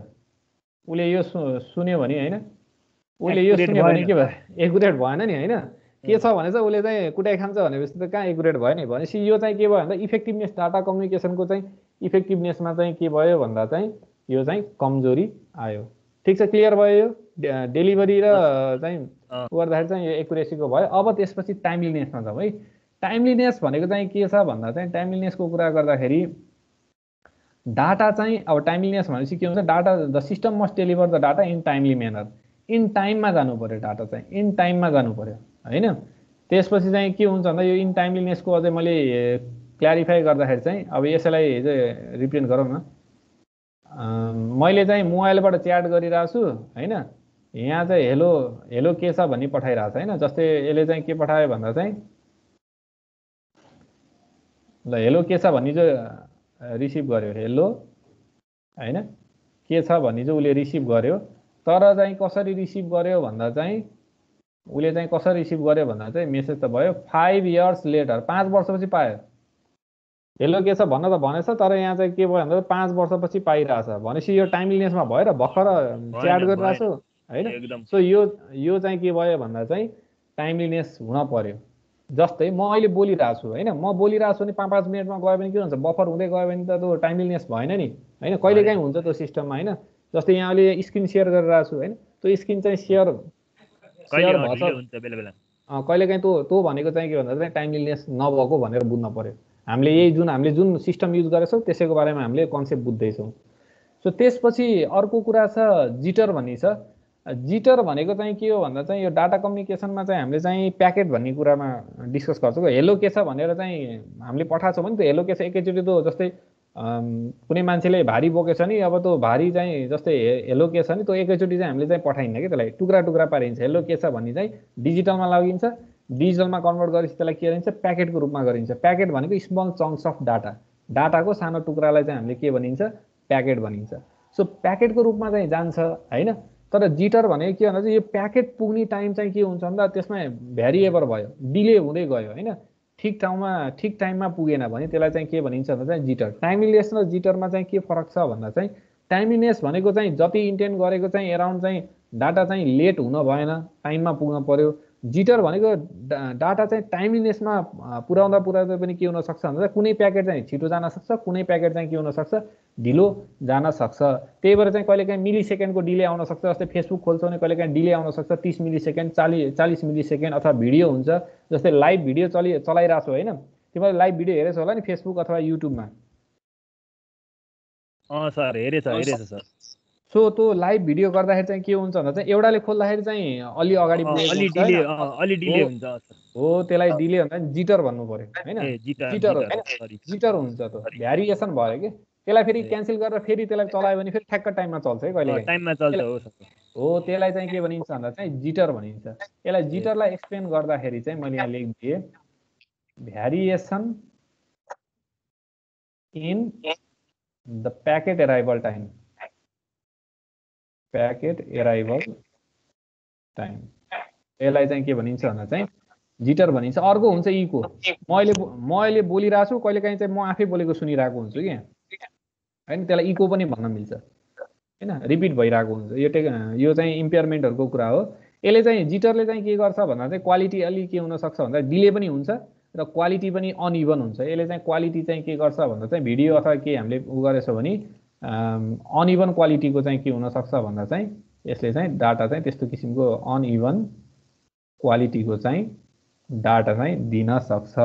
उसले यो सुन्यो भने होइन, उसले यो सुन्यो भने के भयो? एकुरेट भएन नि होइन। के छ भने चाहिँ उसले चाहिँ कुटाइ खान्छ भनेपछि त कहाँ एकुरेट भयो नि। भनेपछि यो चाहिँ के भयो भन्दा इफेक्टिभनेस, डाटा कम्युनिकेसनको चाहिँ इफेक्टिभनेसमा चाहिँ के भयो भन्दा चाहिँ यो चाहिँ कमजोरी आयो। ठिक छ, क्लियर भयो यो डेलिभरी र चाहिँ गर्दाखेरि चाहिँ यो एकुरेसीको भयो। अब त्यसपछि टाइमलिनेसमा जाउँ है। टाइमलिनेस भनेको चाहिँ के छ भन्दा चाहिँ टाइमलिनेसको कुरा गर्दाखेरि डाटा चाहिँ अब टाइमलिनेस भनेपछि के हुन्छ? Data the system must deliver the data in timely manner, in टाइममा जानु पर्यो, डाटा चाहिँ इन टाइममा जानु पर्यो होइन। त्यसपछि चाहिँ के हुन्छ भन्दा यो इन टाइमलिनेसको अझै मैले क्ल्यारिफाई गर्दाखेरि चाहिँ अब यसैलाई चाहिँ रिप्रेजेन्ट गरौँ न। मैले चाहिँ मोबाइलबाट च्याट गरिरहेको छु होइन, यहाँ चाहिँ हेलो हेलो के छ भन्ने पठाइरहेको छ होइन। जस्तै यसले चाहिँ के पठायो भन्दा चाहिँ ल हेलो के छ भन्ने चाहिँ रिसिभ गर्यो, हेलो होइन के छ भन्ने चाहिँ उसले रिसिभ गर्यो। तर चाहिँ कसरी रिसिभ गर्यो भन्दा चाहिँ उसले चाहिँ कसरी रिसिभ गर्यो भन्दा चाहिँ मेसेज त भयो 5 इयर्स लेटर, 5 वर्षपछि पायो। हेलो के छ भन्न त भनेछ, तर यहाँ चाहिँ के भयो भन्दा 5 वर्षपछि पाइरहेछ। भनेपछि यो टाइमलिनेसमा भएर भर्खर च्याट गरिरहेछु होइन। सो यो चाहिँ के भयो भन्दा चाहिँ टाइमलिनेस हुन पर्यो। जस्तै म अहिले बोलिरहेको छु होइन, म बोलिरहेको छु भने 5-5 मिनटमा गयो भने के हुन्छ? बफर हुँदै गयो भने त त्यो टाइमलिनेस भएन नि होइन। कहिलेकाहीँ हुन्छ त्यो सिस्टममा होइन। जस्तै यहाँ अहिले स्क्रिन सेयर गरिरहेको छु होइन, त्यो स्क्रिन चाहिँ सेयर भन्छ कहिलेकाहीँ त्यो भनेको चाहिँ के भन्दा चाहिँ टाइमलिनेस नभएको भनेर बुझ्न पर्यो। हामीले जुन सिस्टम युज गरेछौँ त्यसैको बारेमा हामीले कन्सेप्ट बुझ्दैछौँ। सो त्यसपछि अर्को कुरा छ जिटर भन्ने छ। जिटर भनेको चाहिँ के हो भन्दा चाहिँ यो डाटा कम्युनिकेसनमा चाहिँ हामीले चाहिँ प्याकेट भन्ने कुरामा डिस्कस गर्छौँ। हेलो के छ भनेर चाहिँ हामीले पठाएको छौँ भने त्यो हेलो के छ एकैचोटि त्यो जस्तै कुनै मान्छेले भारी बोकेछ नि, अब त्यो भारी चाहिँ जस्तै हेलो के छ नि त्यो एकैचोटि चाहिँ हामीले चाहिँ पठाइन्न कि, त्यसलाई टुक्रा टुक्रा पारिन्छ। हेलो के छ भन्ने चाहिँ डिजिटलमा लगिन्छ, डिजिटलमा कन्भर्ट गरेपछि त्यसलाई के गरिन्छ? प्याकेटको रूपमा गरिन्छ। प्याकेट भनेको स्मल चङ्क्स अफ डाटा, डाटाको सानो टुक्रालाई चाहिँ हामीले के भनिन्छ? प्याकेट भनिन्छ। सो प्याकेटको रूपमा चाहिँ जान्छ होइन। तर जिटर भनेको के भन्दा चाहिँ यो प्याकेट पुग्ने टाइम चाहिँ के हुन्छ भन्दा त्यसमा भ्यारिएबल भयो, डिले हुँदै गयो होइन। ठिक ठाउँमा ठिक टाइममा पुगेन भने त्यसलाई चाहिँ के भनिन्छ भन्दा चाहिँ जिटर। टाइमलिनेस र जिटरमा चाहिँ के फरक छ भन्दा चाहिँ टाइमलिनेस भनेको चाहिँ जति इन्टेन्ट गरेको चाहिँ एराउन्ड चाहिँ डाटा चाहिँ लेट हुन भएन, टाइममा पुग्न पर्यो। जिटर भनेको डाटा चाहिँ टाइमलिनेसमा पुर्याउँदा पनि के हुनसक्छ भन्दा कुनै प्याकेट चाहिँ छिटो जान सक्छ, कुनै प्याकेट चाहिँ के हुनसक्छ? ढिलो जान सक्छ। त्यही भएर चाहिँ कहिलेकाहीँ मिली सेकेन्डको डिले आउन सक्छ। जस्तै फेसबुक खोल्छौँ भने कहिलेकाहीँ डिले आउन सक्छ 30 मिली सेकेन्ड, 40 मिली सेकेन्ड। अथवा भिडियो हुन्छ, जस्तै लाइभ भिडियो चलाइरहेको छु होइन, तिमीले लाइभ भिडियो हेरेछ होला नि फेसबुक अथवा युट्युबमा। सर हेरेछ सर। सो त्यो लाइभ भिडियो गर्दाखेरि चाहिँ के हुन्छ भन्दा चाहिँ एउटाले खोल्दाखेरि चाहिँ अलि अगाडि डिले हुन्छ हो, त्यसलाई डिले भन्दा जिटर भन्नु पर्यो होइन। जिटर हुन्छ, त्यो भ्यारिएसन भयो कि। त्यसलाई फेरि क्यान्सल गरेर फेरि त्यसलाई चलायो भने फेरि ठ्याक्क टाइममा चल्छ है कहिले टाइममा चल्छ हो। त्यसलाई चाहिँ के भनिन्छ भन्दा चाहिँ जिटर भनिन्छ। यसलाई जिटरलाई एक्सप्लेन गर्दाखेरि चाहिँ मैले यहाँ लेखिदिएँ variation in the packet arrival time, packet arrival time. यसलाई चाहिँ के भनिन्छ भन्दा चाहिँ जिटर भनिन्छ। अर्को हुन्छ इको। म अहिले बोलिरहेको छु, कहिलेकाहीँ चाहिँ म आफै बोलेको सुनिरहेको हुन्छु कि होइन, त्यसलाई इको पनि भन्न मिल्छ होइन, रिपिट भइरहेको हुन्छ। यो चाहिँ इम्पेयरमेन्टहरूको कुरा हो। यसले चाहिँ जिटरले चाहिँ के गर्छ भन्दा चाहिँ क्वालिटी अलि के हुनसक्छ भन्दा डिले पनि हुन्छ र क्वालिटी पनि अनइभन हुन्छ। यसले चाहिँ क्वालिटी चाहिँ के गर्छ भन्दा चाहिँ भिडियो अथवा के हामीले गरेछौँ भने अनइभन क्वालिटीको चाहिँ के हुनसक्छ भन्दा चाहिँ यसले चाहिँ डाटा चाहिँ त्यस्तो किसिमको अनइभन क्वालिटीको चाहिँ डाटा चाहिँ दिन सक्छ।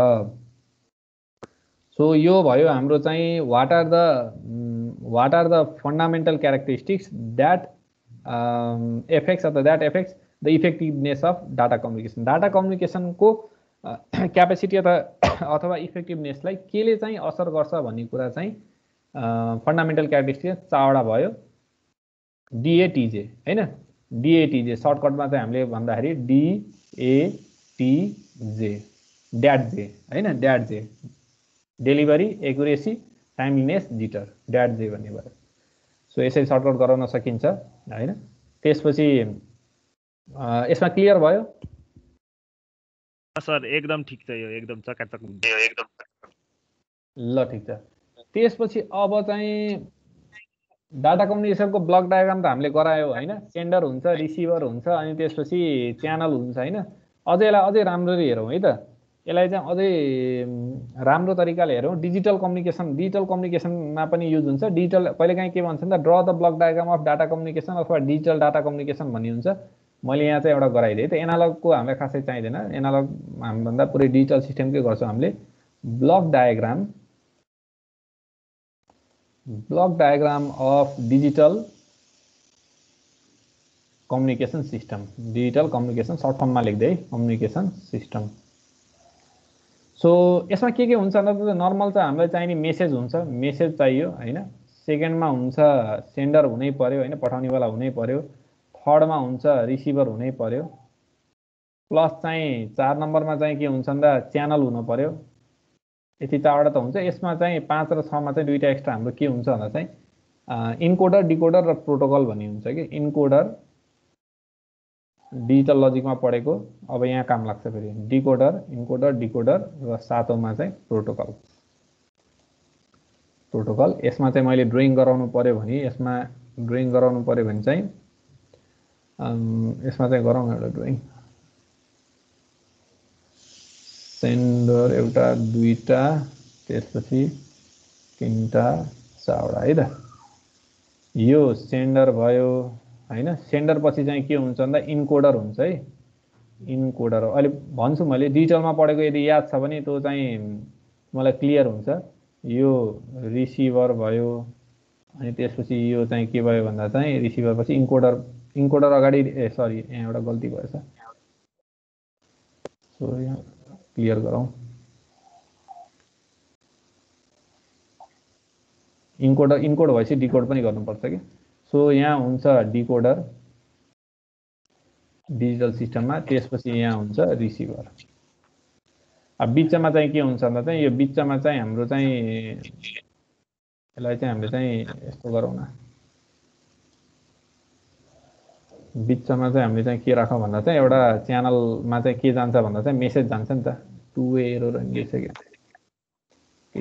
सो यो भयो हाम्रो चाहिँ what are the fundamental characteristics that effects the effectiveness of data communication. Data कम्युनिकेसनको क्यापेसिटी अथवा इफेक्टिभनेसलाई केले चाहिँ असर गर्छ भन्ने कुरा चाहिँ फन्डामेन्टल क्यारेक्टरिस्टिक्स 4वटा भयो। डिएटिजे हैन, डिएटिजे सर्टकटमा चाहिँ हामीले भन्दाखेरि डिएटिजे ड्याटजे हैन, ड्याटजे डेलिभरी एक्युरेसी टाइमलिनेस जिटर ड्याटजे भन्ने भयो। सो यसरी सर्टकट गराउन सकिन्छ हैन। त्यसपछि यसमा क्लियर भयो सर? एकदम ठिक छ, यो एकदम चकाचक हुन्छ। ल ठिक छ। त्यसपछि अब चाहिँ डाटा कम्युनिकेसनको ब्लक डायग्राम त हामीले गरायो हैन। सेन्डर हुन्छ, रिसिभर हुन्छ, अनि त्यसपछि च्यानल हुन्छ हैन। अझै यसलाई अझै राम्ररी हेरौँ है त। यसलाई चाहिँ अझै राम्रो तरिकाले हेरौँ। डिजिटल कम्युनिकेसनमा पनि युज हुन्छ। डिजिटल कहिलेकाहीँ के भन्छ भन्दा draw the block diagram of data communication अथवा डिजिटल डाटा कम्युनिकेसन भन्ने हुन्छ। मैले यहाँ चाहिँ एउटा गराइदिएँ। त एनालगको हामीलाई खासै चाहिँदैन। एनालग हामीभन्दा पुरै डिजिटल सिस्टमकै गर्छौँ हामीले। Block diagram of digital communication system, digital communication short फर्ममा लेख्दै कम्युनिकेसन सिस्टम। सो यसमा के हुन्छ भन्दा नर्मल त हामीलाई चाहिने मेसेज हुन्छ, मेसेज चाहियो हैन। सेकेन्डमा हुन्छ सेन्डर हुनै पर्यो हैन, पठाउनेवाला हुनै पर्यो। थर्डमा हुन्छ रिसिभर हुनै पर्यो। प्लस चाहिँ 4 नम्बरमा चाहिँ के हुन्छ भन्दा च्यानल हुनु पर्यो। यति चारवटा त हुन्छ। यसमा चाहिँ 5 र 6मा चाहिँ दुईटा एक्स्ट्रा हाम्रो के हुन्छ भन्दा चाहिँ इन्कोडर, डिकोडर र प्रोटोकल भन्ने हुन्छ कि। इन्कोडर डिजिटल लजिकमा पढेको, अब यहाँ काम लाग्छ फेरि। डिकोडर, इन्कोडर, डिकोडर र 7औँमा चाहिँ प्रोटोकल। यसमा चाहिँ मैले ड्रइङ गराउनु पर्यो भने, चाहिँ यसमा चाहिँ गराउँ एउटा ड्रइङ। सेन्डर एउटा, दुईटा, त्यसपछि तीनटा, चारवटा है त। यो सेन्डर भयो हैन। सेन्डर पछि चाहिँ के हुन्छ भन्दा इन्कोडर हुन्छ है। इन्कोडर अहिले भन्छु मैले, डिजिटलमा पढेको यदि याद छ भने त्यो चाहिँ मलाई क्लियर हुन्छ। यो रिसिभर भयो, अनि त्यसपछि यो चाहिँ के भयो भन्दा चाहिँ रिसिभर पछि इन्कोडर अगाडि, सरी यहाँ एउटा गल्ती भएछ। सो यहाँ क्लियर गरौँ। इन्कोड भएपछि डिकोड पनि गर्नुपर्छ कि। सो यहाँ हुन्छ डिकोडर डिजिटल सिस्टममा, त्यसपछि यहाँ हुन्छ रिसिभर। अब बिचमा चाहिँ के हुन्छ भन्दा चाहिँ यो बिचमा चाहिँ हाम्रो चाहिँ यसलाई चाहिँ हामीले चाहिँ यस्तो गरौँ न। बिचमा चाहिँ हामीले चाहिँ के राखौँ भन्दा चाहिँ एउटा च्यानलमा चाहिँ के जान्छ भन्दा चाहिँ मेसेज जान्छ नि त। 2 वे एरर एन्गेज के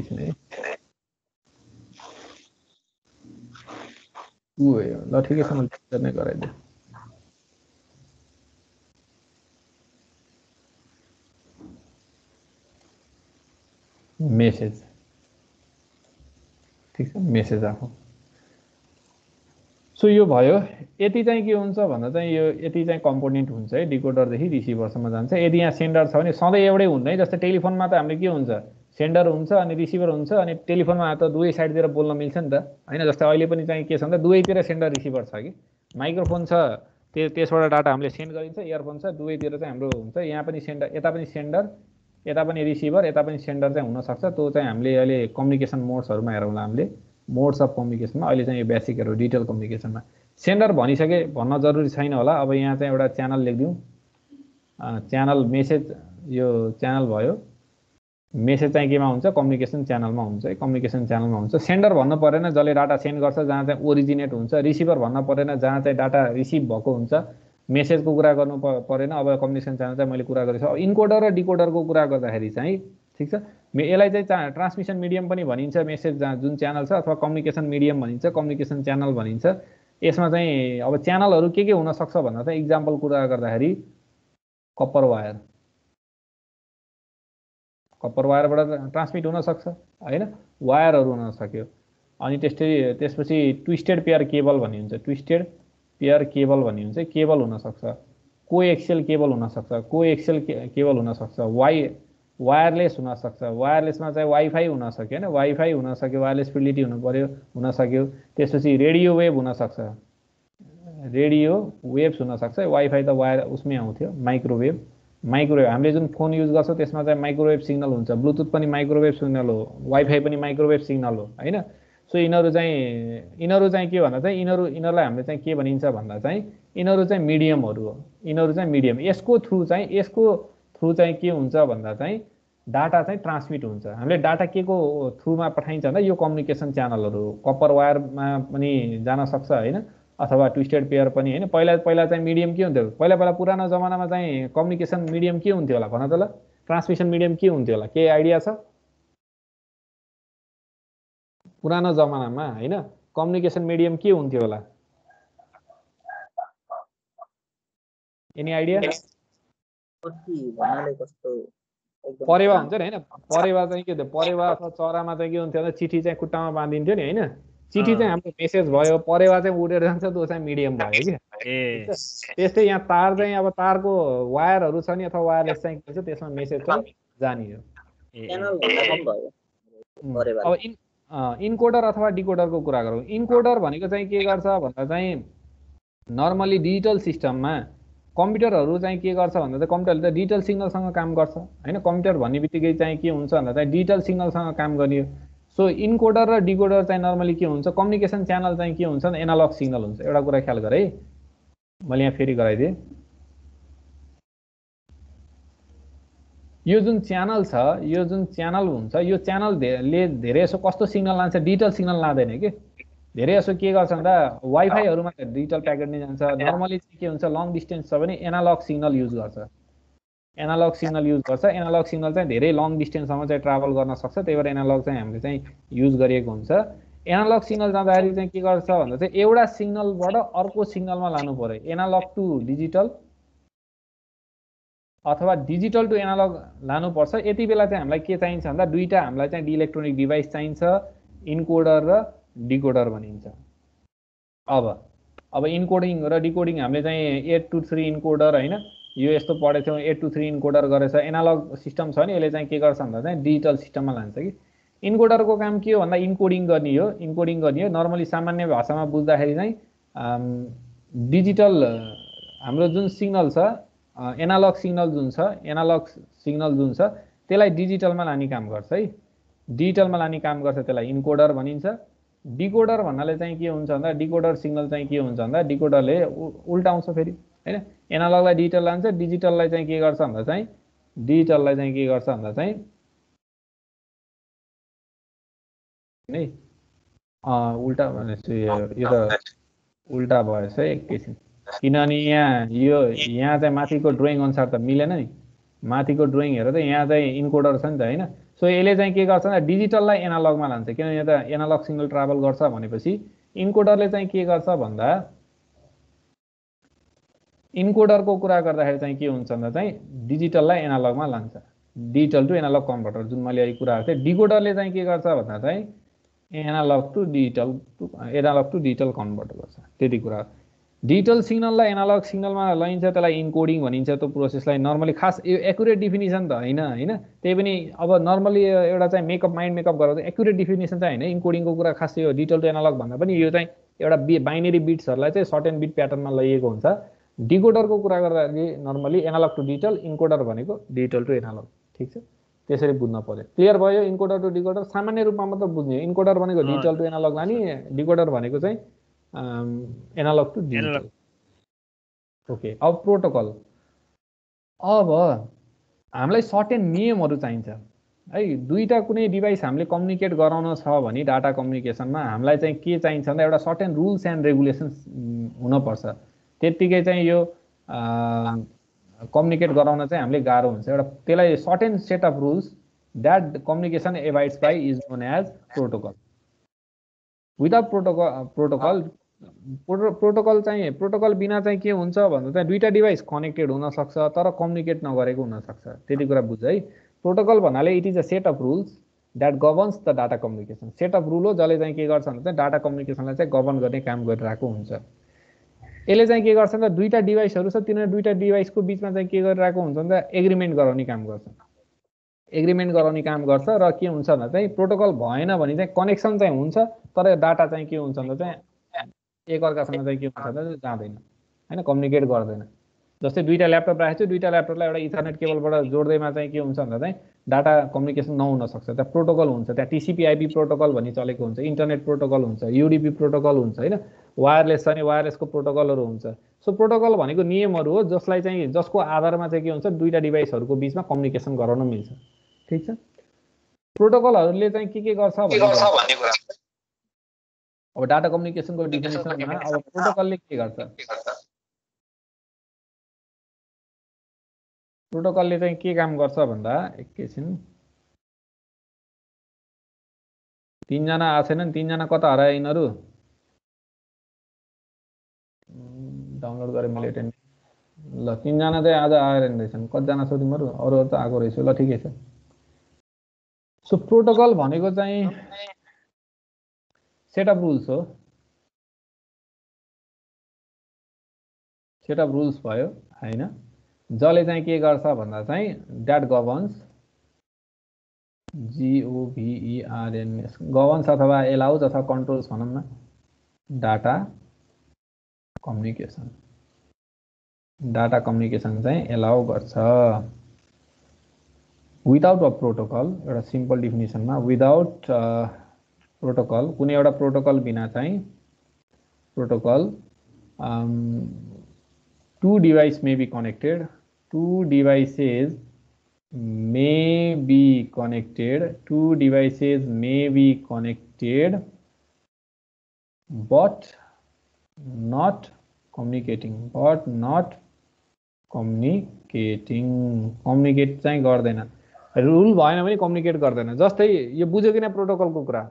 छैन है। 2 वे ल ठिकै छ, मैले नै गराइदिएँ। मेसेज ठिक छ, मेसेज आएको। सो यो भयो। यति चाहिँ के हुन्छ भन्दा चाहिँ यो यति चाहिँ कम्पोनेन्ट हुन्छ है। डिकोडरदेखि रिसिभरसम्म जान्छ। यदि यहाँ सेन्डर छ भने सधैँ एउटै हुँदैन। जस्तै टेलिफोनमा त हामीले के हुन्छ, सेन्डर हुन्छ अनि रिसिभर हुन्छ, अनि टेलिफोनमा त दुवै साइडतिर बोल्न मिल्छ नि त हैन। जस्तै अहिले पनि चाहिँ के छ भन्दा दुवैतिर सेन्डर रिसिभर छ कि। माइक्रोफोन छ, त्यसबाट डाटा हामीले सेन्ड गरिन्छ। इयरफोन छ, दुवैतिर चाहिँ हाम्रो हुन्छ। यहाँ पनि सेन्डर, यता पनि सेन्डर, यता पनि रिसिभर, यता पनि सेन्डर चाहिँ हुनसक्छ। त्यो चाहिँ हामीले अहिले कम्युनिकेसन मोड्सहरूमा हेरौँला हामीले। मोड्स अफ कम्युनिकेसनमा अहिले चाहिँ यो बेसिकहरू डिजिटल कम्युनिकेसनमा। सेन्डर भनिसके भन्न जरुरी छैन होला। अब यहाँ चाहिँ एउटा च्यानल लेखिदिउँ। च्यानल मेसेज, यो च्यानल भयो। मेसेज चाहिँ केमा हुन्छ, कम्युनिकेसन च्यानलमा हुन्छ है। कम्युनिकेसन च्यानलमा हुन्छ। सेन्डर भन्नु परेन, जसले डाटा सेन्ड गर्छ, जहाँ चाहिँ ओरिजिनेट हुन्छ। रिसिभर भन्न परेन, जहाँ चाहिँ डाटा रिसिभ भएको हुन्छ। मेसेजको कुरा गर्नु परेन। अब कम्युनिकेसन च्यानल चाहिँ मैले कुरा गरेको छु। अब इन्कोडर र डिकोडरको कुरा गर्दाखेरि चाहिँ ठिक छ, यसलाई चाहिँ ट्रान्समिसन मिडियम पनि भनिन्छ। मेसेज जुन च्यानल छ, अथवा कम्युनिकेसन मिडियम भनिन्छ, कम्युनिकेसन च्यानल भनिन्छ। यसमा चाहिँ अब च्यानलहरू के हुनसक्छ भन्दा चाहिँ इक्जाम्पल कुरा गर्दाखेरि कप्पर वायरबाट ट्रान्समिट हुनसक्छ हैन, वायरहरू हुन सक्यो। अनि त्यसपछि ट्विस्टेड पेयर केबल भन्ने हुन्छ। ट्विस्टेड पेयर केबल भन्ने हुन्छ, केबल हुनसक्छ। कोएक्सियल केबल हुनसक्छ, कोएक्सियल केबल हुनसक्छ। वायरलेस हुनसक्छ। वायरलेसमा चाहिँ वाइफाई हुनसक्यो होइन, वाइफाई हुनसक्यो, वायरलेस फिडिलिटी हुनसक्यो। त्यसपछि रेडियो वेभ हुनसक्छ, रेडियो वेभ्स हुनसक्छ। वाइफाई त वायर उसमै आउँथ्यो। माइक्रोवेभ हामीले जुन फोन युज गर्छौँ त्यसमा चाहिँ माइक्रोवेभ सिग्नल हुन्छ। ब्लुटुथ पनि माइक्रोवेभ सिग्नल हो, वाइफाई पनि माइक्रोवेभ सिग्नल हो हैन। सो सो यिनीहरू चाहिँ के भन्दा चाहिँ यिनीहरूलाई हामीले चाहिँ के भनिन्छ भन्दा चाहिँ यिनीहरू चाहिँ मिडियमहरू हो। यिनीहरू चाहिँ मिडियम। यसको थ्रु चाहिँ के हुन्छ भन्दा चाहिँ डाटा चाहिँ ट्रान्समिट हुन्छ। हामीले डाटा के को थ्रुमा पठाइन्छ भन्दा यो कम्युनिकेसन च्यानलहरू कपर वायरमा पनि जान सक्छ होइन, अथवा ट्विस्टेड पेयर पनि होइन। पहिला चाहिँ मिडियम के हुन्थ्यो? पहिला पुरानो जमानामा चाहिँ कम्युनिकेसन मिडियम के हुन्थ्यो होला भन त ल? ट्रान्समिसन मिडियम के हुन्थ्यो होला? के आइडिया छ? पुरानो जमानामा होइन कम्युनिकेसन मिडियम के हुन्थ्यो होला? Any idea? परेवा हुन्छ नि होइन? परेवा चाहिँ के थियो? परेवा अथवा चरामा चाहिँ के हुन्थ्यो भन्दा चिठी चाहिँ खुट्टामा बाँधिन्थ्यो नि होइन? चिठी चाहिँ हाम्रो मेसेज भयो, परेवा चाहिँ उडेर जान्छ, त्यो चाहिँ मिडियम भयो कि। त्यस्तै यहाँ तार चाहिँ अब तारको वायरहरू छ नि अथवा वायरलेस चाहिँ के छ, त्यसमा मेसेज चाहिँ जाने हो। अब इन्कोडर अथवा डिकोडरको कुरा गरौँ। इन्कोडर भनेको चाहिँ के गर्छ भन्दा चाहिँ नर्मली डिजिटल सिस्टममा कम्प्युटरहरू चाहिँ के गर्छ भन्दा चाहिँ कम्प्युटरले त डिजिटल सिग्नलसँग काम गर्छ होइन। कम्प्युटर भन्ने बित्तिकै चाहिँ के हुन्छ भन्दा चाहिँ डिजिटल सिग्नलसँग काम गर्ने हो। सो इन्कोडर र डिकोडर चाहिँ नर्मली के हुन्छ, कम्युनिकेसन च्यानल चाहिँ के हुन्छ भने एनालग सिग्नल हुन्छ। एउटा कुरा ख्याल गर है, मैले यहाँ फेरि गराइदिएँ। यो जुन च्यानल छ, यो जुन च्यानल हुन्छ, यो च्यानलले धेरै यसो कस्तो सिग्नल लान्छ? डिजिटल सिग्नल लाँदैन कि। धेरै यसो के गर्छ भन्दा वाइफाईहरूमा डिजिटल प्याकेट नै जान्छ। नर्मली चाहिँ के हुन्छ, लङ डिस्टेन्स छ भने एनालग सिग्नल युज गर्छ। एनालग सिग्नल चाहिँ धेरै लङ डिस्टेन्ससम्म चाहिँ ट्राभल गर्न सक्छ। त्यही भएर एनालग चाहिँ हामीले चाहिँ युज गरिएको हुन्छ। एनालग सिग्नल जाँदाखेरि चाहिँ के गर्छ भन्दा चाहिँ एउटा सिग्नलबाट अर्को सिग्नलमा लानु पर्यो। एनालग टु डिजिटल अथवा डिजिटल टु एनालग लानुपर्छ। यति बेला चाहिँ हामीलाई के चाहिन्छ भन्दा दुईवटा हामीलाई चाहिँ इलेक्ट्रोनिक डिभाइस चाहिन्छ, इन्कोडर र डिकोडर भनिन्छ। अब इन्कोडिङ र डिकोडिङ हामीले चाहिँ 8 to 3 इन्कोडर होइन, यो यस्तो पढेको थियौँ। 8 to 3 इन्कोडर गरेछ। एनालग सिस्टम छ नि, यसले चाहिँ के गर्छ भन्दा चाहिँ डिजिटल सिस्टममा लान्छ कि। इन्कोडरको काम के हो भन्दा इन्कोडिङ गर्ने हो। नर्मली सामान्य भाषामा बुझ्दाखेरि चाहिँ डिजिटल हाम्रो जुन सिग्नल छ, एनालग सिग्नल जुन छ त्यसलाई डिजिटलमा लाने काम गर्छ है। डिजिटलमा लाने काम गर्छ, त्यसलाई इन्कोडर भनिन्छ। डिकोडर भन्नाले चाहिँ के हुन्छ भन्दा डिकोडर सिग्नल चाहिँ के हुन्छ भन्दा डिकोडरले उल्टाउँछ फेरि होइन। एनालगलाई डिजिटल लान्छ, डिजिटललाई चाहिँ के गर्छ भन्दा चाहिँ नै उल्टा भनेपछि यो त उल्टा भएछ है एकैछिन। किनभने यहाँ चाहिँ माथिको ड्रइङ अनुसार त मिलेन नि। माथिको ड्रइङ हेर त, यहाँ चाहिँ इन्कोडर छ नि त होइन। सो यसले चाहिँ के गर्छ भन्दा डिजिटललाई एनालगमा लान्छ। किनभने यहाँ त एनालग सिग्नल ट्राभल गर्छ भनेपछि इन्कोडरले चाहिँ के गर्छ भन्दा इन्कोडरको कुरा गर्दाखेरि चाहिँ के हुन्छ भन्दा चाहिँ डिजिटललाई एनालगमा लान्छ। डिजिटल टु एनालग कन्भर्टर जुन मैले अहिले कुरा गरेँ। डिकोडरले चाहिँ के गर्छ भन्दा चाहिँ एनालग टु डिजिटल कन्भर्ट गर्छ। त्यति कुरा। डिजिटल सिग्नललाई एनालग सिग्नलमा लैन्छ, त्यसलाई इन्कोडिङ भनिन्छ। त्यो प्रोसेसलाई नर्मली खास यो एकुरेट डिफिनिसन त होइन। त्यही पनि अब नर्मली एउटा चाहिँ माइन्ड मेकअप गरेर एकुरेट डिफिनिसन चाहिँ होइन। इन्कोडिङको कुरा खास यो डिजिटल टु एनालग भन्दा पनि यो चाहिँ एउटा बाइनेरी बिट्सहरूलाई चाहिँ सर्ट एन्ड बिट प्याटर्नमा लैएको हुन्छ। डिकोडरको कुरा गर्दाखेरि normally analogue to digital, encoder भनेको डिजिटल टु एनालग। ठिक छ, त्यसरी बुझ्न पर्यो। क्लियर भयो? इन्कोडर टु डिकोडर सामान्य रूपमा मात्र बुझ्ने। इन्कोडर भनेको डिजिटल टु एनालग लाने, डिकोडर भनेको चाहिँ एनालग टु डिजिटल। ओके। अब प्रोटोकल। अब हामीलाई सर्टेन नियमहरू चाहिन्छ है। दुईवटा कुनै डिभाइस हामीले कम्युनिकेट गराउन छ भने डाटा कम्युनिकेसनमा हामीलाई चाहिँ के चाहिन्छ भन्दा एउटा सर्टेन रुल्स एन्ड रेगुलेसन्स हुनपर्छ। त्यत्तिकै चाहिँ यो कम्युनिकेट गराउन चाहिँ हामीले गाह्रो हुन्छ। एउटा त्यसलाई certain set of rules that communication abides by is known as protocol. Without protocol बिना चाहिँ के हुन्छ भन्दा चाहिँ दुईवटा डिभाइस कनेक्टेड हुनसक्छ तर कम्युनिकेट नगरेको हुनसक्छ। त्यति कुरा बुझ है। प्रोटोकल भन्नाले it is a set of rules that governs the data communication. Set of rule हो जसले चाहिँ के गर्छ भन्दा चाहिँ डाटा कम्युनिकेसनलाई चाहिँ गभर्न गर्ने काम गरिरहेको हुन्छ। यसले चाहिँ के गर्छ भन्दा दुईवटा डिभाइसहरू छ, तिनीहरू दुईवटा डिभाइसको बिचमा चाहिँ के गरिरहेको हुन्छ भन्दा एग्रिमेन्ट गराउने काम गर्छ। र के हुन्छ भन्दा चाहिँ प्रोटोकल भएन भने चाहिँ कनेक्सन चाहिँ हुन्छ तर डाटा चाहिँ के हुन्छ भन्दा चाहिँ एकअर्कासँग चाहिँ के हुन्छ भन्दा जाँदैन होइन, कम्युनिकेट गर्दैन। जस्तै दुईवटा ल्यापटप राखेको छु, दुईवटा ल्यापटपलाई एउटा इथरनेट केबलबाट जोड्दैमा चाहिँ के हुन्छ भन्दा चाहिँ डाटा कम्युनिकेसन नहुन सक्छ। त्यहाँ प्रोटोकल हुन्छ, त्यहाँ टिसिपी आइपी प्रोटोकल भन्ने चलेको हुन्छ, इन्टरनेट प्रोटोकल हुन्छ, युडिपी प्रोटोकल हुन्छ होइन, वायरलेस छ भने वायरलेसको प्रोटोकलहरू हुन्छ। सो प्रोटोकल भनेको नियमहरू हो जसलाई चाहिँ जसको आधारमा चाहिँ के हुन्छ दुईवटा डिभाइसहरूको बिचमा कम्युनिकेसन गराउन मिल्छ। ठिक छ। प्रोटोकलहरूले चाहिँ के गर्छ भन्ने कुरा अब डाटा कम्युनिकेसनको डिफिनेसनमा अब प्रोटोकलले के गर्छ, प्रोटोकलले चाहिँ के काम गर्छ भन्दा एकैछिन तीनजना आएको छैनन्, तीनजना कता हराए यिनीहरू? डाउनलोड गरेँ मैले टेन। ल तीनजना चाहिँ आज आएर रहेछन्, कतिजना छौ तिमीहरू? अरूहरू त आएको रहेछ। ल ठिकै छ। सो प्रोटोकल भनेको चाहिँ सेट अफ रुल्स हो, सेट अफ रुल्स भयो होइन, जसले चाहिँ के गर्छ भन्दा चाहिँ द्याट गभर्न्स, GOVERNS गभर्न्स अथवा एलाउज अथवा कन्ट्रोल्स भनौँ न डाटा कम्युनिकेसन, डाटा कम्युनिकेसन चाहिँ एलाउ गर्छ। विदाउट अ प्रोटोकल, एउटा सिम्पल डिफिनेसनमा विदाउट प्रोटोकल, कुनै एउटा प्रोटोकल बिना चाहिँ protocol two devices may be connected, two devices may be connected, two devices may be connected but not communicating, but not communicating, communicate चाहिँ गर्दैन, rule भएन भने communicate गर्दैन। जस्तै यो बुझ्यो किन प्रोटोकलको कुरा?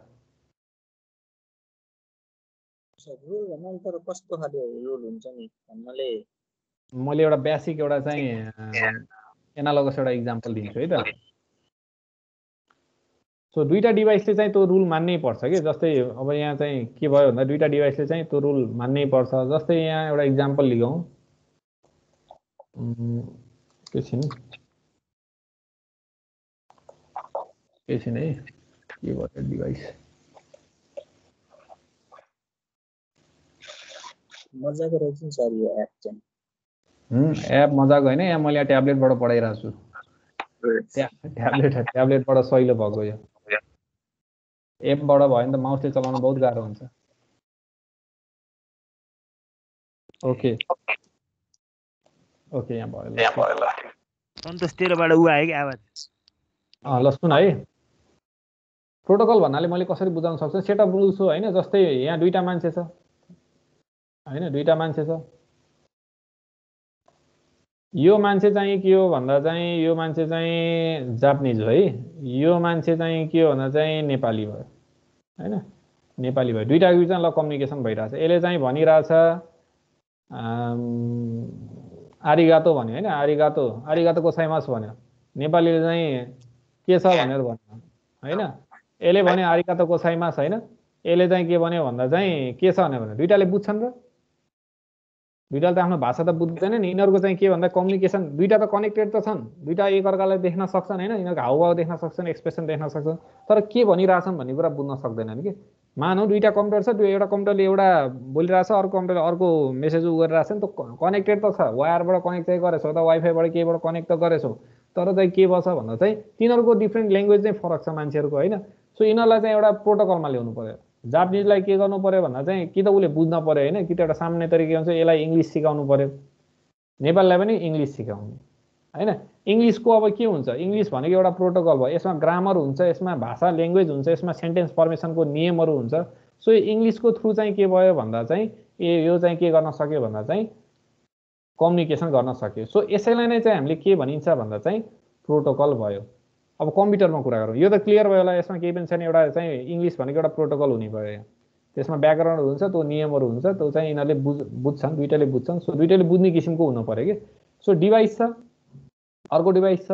रुल भन्नाले तर कस्तो खाले रुल हुन्छ नि भन्नाले मैले एउटा बेसिक एउटा चाहिँ एनालोगस एउटा इक्जाम्पल दिन्छु है त। सो दुईटा डिभाइसले चाहिँ त्यो रुल मान्नै पर्छ कि, जस्तै अब यहाँ चाहिँ के भयो भन्दा दुईटा डिभाइसले चाहिँ त्यो रुल मान्नै पर्छ। जस्तै यहाँ एउटा इक्जाम्पल लिगौँ, एकैछिन है, के भयो डिभाइस मजाको रहेछ नि सर यो एप चाहिँ। एप मजाको होइन, यहाँ मैले यहाँ ट्याब्लेटबाट पढाइरहेको छु, ट्याब्लेटबाट सहिलो भएको यो। एपबाट भयो भने त माउसले चलाउन बहुत गाह्रो हुन्छ। ओके ओके यहाँ भयो ल। सन्तोष तेरोबाट उ आयो कि आवाज? ल सुन है, प्रोटोकल भन्नाले मैले कसरी बुझाउन सक्छु, सेट अफ रुल्स हो होइन। जस्तै यहाँ दुईटा मान्छे छ होइन, दुईटा मान्छे छ, यो मान्छे चाहिँ के हो भन्दा चाहिँ यो मान्छे चाहिँ जापानिज हो है, यो मान्छे चाहिँ के हो भन्दा चाहिँ नेपाली भयो होइन, नेपाली भयो। दुईटाको बिचमा ल कम्युनिकेसन भइरहेछ, यसले चाहिँ भनिरहेछ आरिगातो भन्यो होइन, आरिगातो, आरिगातो गोसाइमास भन्यो, नेपालीले चाहिँ के छ भनेर भन्यो होइन, यसले भन्यो आरिगातो गोसाइमास होइन, यसले चाहिँ के भन्यो भन्दा चाहिँ के छ भनेर। दुईटाले बुझ्छन् र? दुईटाले त आफ्नो भाषा त बुझ्दैन नि। यिनीहरूको चाहिँ के भन्दा कम्युनिकेसन, दुईटा त कनेक्टेड त छन्, दुईटा एकअर्कालाई देख्न सक्छन् होइन, यिनीहरूको हाउभाव देख्न सक्छन्, एक्सप्रेसन देख्न सक्छन्, तर के भनिरहेछन् भन्ने कुरा बुझ्न सक्दैनन् कि। मानौ दुईटा कम्प्युटर छ, त्यो एउटा कम्प्युटरले एउटा बोलिरहेछ, अर्को कम्प्युटरले अर्को मेसेज उ गरिरहेछ नि, त कनेक्टेड त छ, वायरबाट कनेक्ट चाहिँ गरेछौ त, वाइफाईबाट केहीबाट कनेक्ट त गरेछौ, तर चाहिँ के बस्छ भन्दा चाहिँ तिनीहरूको डिफ्रेन्ट ल्याङ्ग्वेज चाहिँ फरक छ मान्छेहरूको होइन। सो यिनीहरूलाई चाहिँ एउटा प्रोटोकलमा ल्याउनु पर्यो। जापानिजलाई के गर्नु पर्यो भन्दा चाहिँ कि त उसले बुझ्न पर्यो होइन, कि त एउटा सामान्य तरिका हुन्छ यसलाई इङ्ग्लिस सिकाउनु पर्यो, नेपालीलाई पनि इङ्ग्लिस सिकाउने होइन। इङ्ग्लिसको अब के हुन्छ, इङ्ग्लिस भनेको एउटा प्रोटोकल भयो, यसमा ग्रामर हुन्छ, यसमा भाषा ल्याङ्ग्वेज हुन्छ, यसमा सेन्टेन्स फर्मेसनको नियमहरू हुन्छ। सो यो इङ्ग्लिसको थ्रु चाहिँ के भयो भन्दा चाहिँ यो चाहिँ के गर्न सक्यो भन्दा चाहिँ कम्युनिकेसन गर्न सक्यो। सो यसैलाई नै चाहिँ हामीले के भनिन्छ भन्दा चाहिँ प्रोटोकल भयो। अब कम्प्युटरमा कुरा गरौँ, यो त क्लियर भयो होला, यसमा केही पनि छैन, एउटा चाहिँ इङ्ग्लिस भनेको एउटा प्रोटोकल हुने भयो यहाँ, त्यसमा व्याकरणहरू हुन्छ, त्यो नियमहरू हुन्छ, त्यो चाहिँ यिनीहरूले बुझ्छन्, दुईटाले बुझ्छन्। सो दुईटाले बुझ्ने किसिमको हुनु पऱ्यो कि। सो डिभाइस छ, अर्को डिभाइस छ,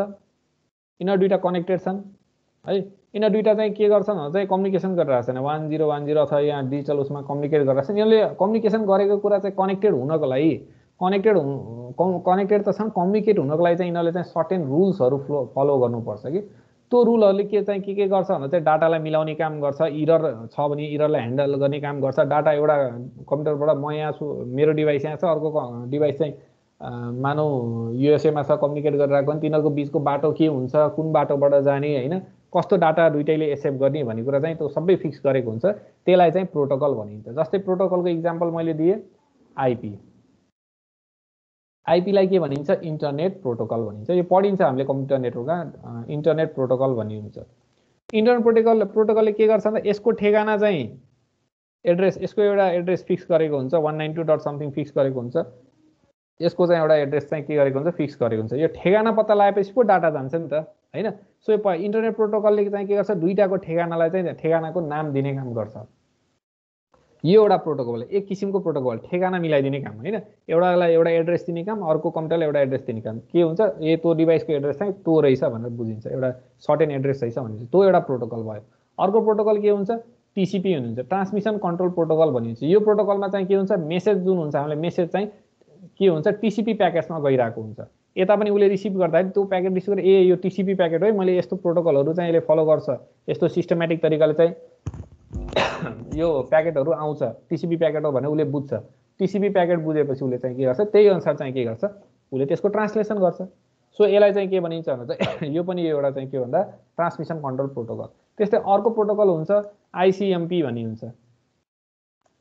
यिनीहरू दुईटा कनेक्टेड छन् है, यिनीहरू दुईटा चाहिँ के गर्छन् भने चाहिँ कम्युनिकेसन गरिरहेको छैन, 1010 अथवा यहाँ डिजिटल उसमा कम्युनिकेट गरिरहेको छन्। यिनीहरूले कम्युनिकेसन गरेको कुरा चाहिँ कनेक्टेड हुनको लागि, कनेक्टेड त छन्, कम्युनिकेट हुनको लागि चाहिँ यिनीहरूले चाहिँ सर्टेन रुल्सहरू फलो गर्नुपर्छ कि। त्यो रुलहरूले के चाहिँ के गर्छ भन्दा चाहिँ डाटालाई मिलाउने काम गर्छ, इरर छ भने इररलाई ह्यान्डल गर्ने काम गर्छ। डाटा एउटा कम्प्युटरबाट म यहाँ छु, मेरो डिभाइस यहाँ छ, अर्को डिभाइस चाहिँ मानौ युएसएमा छ कम्युनिकेट गरिरहेको भने तिनीहरूको बिचको बाटो के हुन्छ, कुन बाटोबाट जाने होइन, कस्तो डाटा दुइटैले एक्सेप्ट गर्ने भन्ने कुरा चाहिँ त्यो सबै फिक्स गरेको हुन्छ। त्यसलाई चाहिँ प्रोटोकल भनिन्छ। जस्तै प्रोटोकलको इक्जाम्पल मैले दिएँ आइपी। आइपीलाई के भनिन्छ? इन्टरनेट प्रोटोकल भनिन्छ। यो पढिन्छ हामीले कम्प्युटर नेटवर्कमा, इन्टरनेट प्रोटोकल भन्ने हुन्छ। इन्टरनेट प्रोटोकलले के गर्छ भन्दा यसको ठेगाना चाहिँ एड्रेस, यसको एउटा एड्रेस फिक्स गरेको हुन्छ, 192 डट समथिङ फिक्स गरेको हुन्छ। यसको चाहिँ एउटा एड्रेस चाहिँ के गरेको हुन्छ? फिक्स गरेको हुन्छ। यो ठेगाना पत्ता लगाएपछि पो डाटा जान्छ नि त, होइन? सो इन्टरनेट प्रोटोकलले चाहिँ के गर्छ? दुईटाको ठेगानालाई चाहिँ ठेगानाको नाम दिने काम गर्छ। यो एउटा प्रोटोकल, एक किसिमको प्रोटोकल, ठेगाना मिलाइदिने काम, होइन? एउटालाई एउटा एड्रेस दिने काम, अर्को कम्प्युटरलाई एउटा एड्रेस दिने काम। के हुन्छ? ए त्यो डिभाइसको एड्रेस चाहिँ त्यो रहेछ भनेर बुझिन्छ, एउटा सर्टेन एड्रेस रहेछ भनेपछि त्यो एउटा प्रोटोकल भयो। अर्को प्रोटोकल के हुन्छ? टिसिपी हुनुहुन्छ, ट्रान्समिसन कन्ट्रोल प्रोटोकल भनिन्छ। यो प्रोटोकलमा चाहिँ के हुन्छ? मेसेज जुन हुन्छ, हामीले मेसेज चाहिँ के हुन्छ? टिसिपी प्याकेट्समा गइरहेको हुन्छ। यता पनि उसले रिसिभ गर्दाखेरि त्यो प्याकेट रिसिभ गरेर ए यो टिसिपी प्याकेट हो, मैले यस्तो प्रोटोकलहरू चाहिँ यसले फलो गर्छ, यस्तो सिस्टमेटिक तरिकाले चाहिँ यो प्याकेटहरू आउँछ, टिसिपी प्याकेट हो भने उसले बुझ्छ। टिसिपी प्याकेट बुझेपछि उसले चाहिँ के गर्छ? त्यही अनुसार चाहिँ के गर्छ? उसले त्यसको ट्रान्सलेसन गर्छ। सो यसलाई चाहिँ के भनिन्छ भन्दा चाहिँ यो पनि एउटा चाहिँ के भन्दा ट्रान्समिसन कन्ट्रोल प्रोटोकल। त्यस्तै अर्को प्रोटोकल हुन्छ आइसिएमपी भन्ने हुन्छ,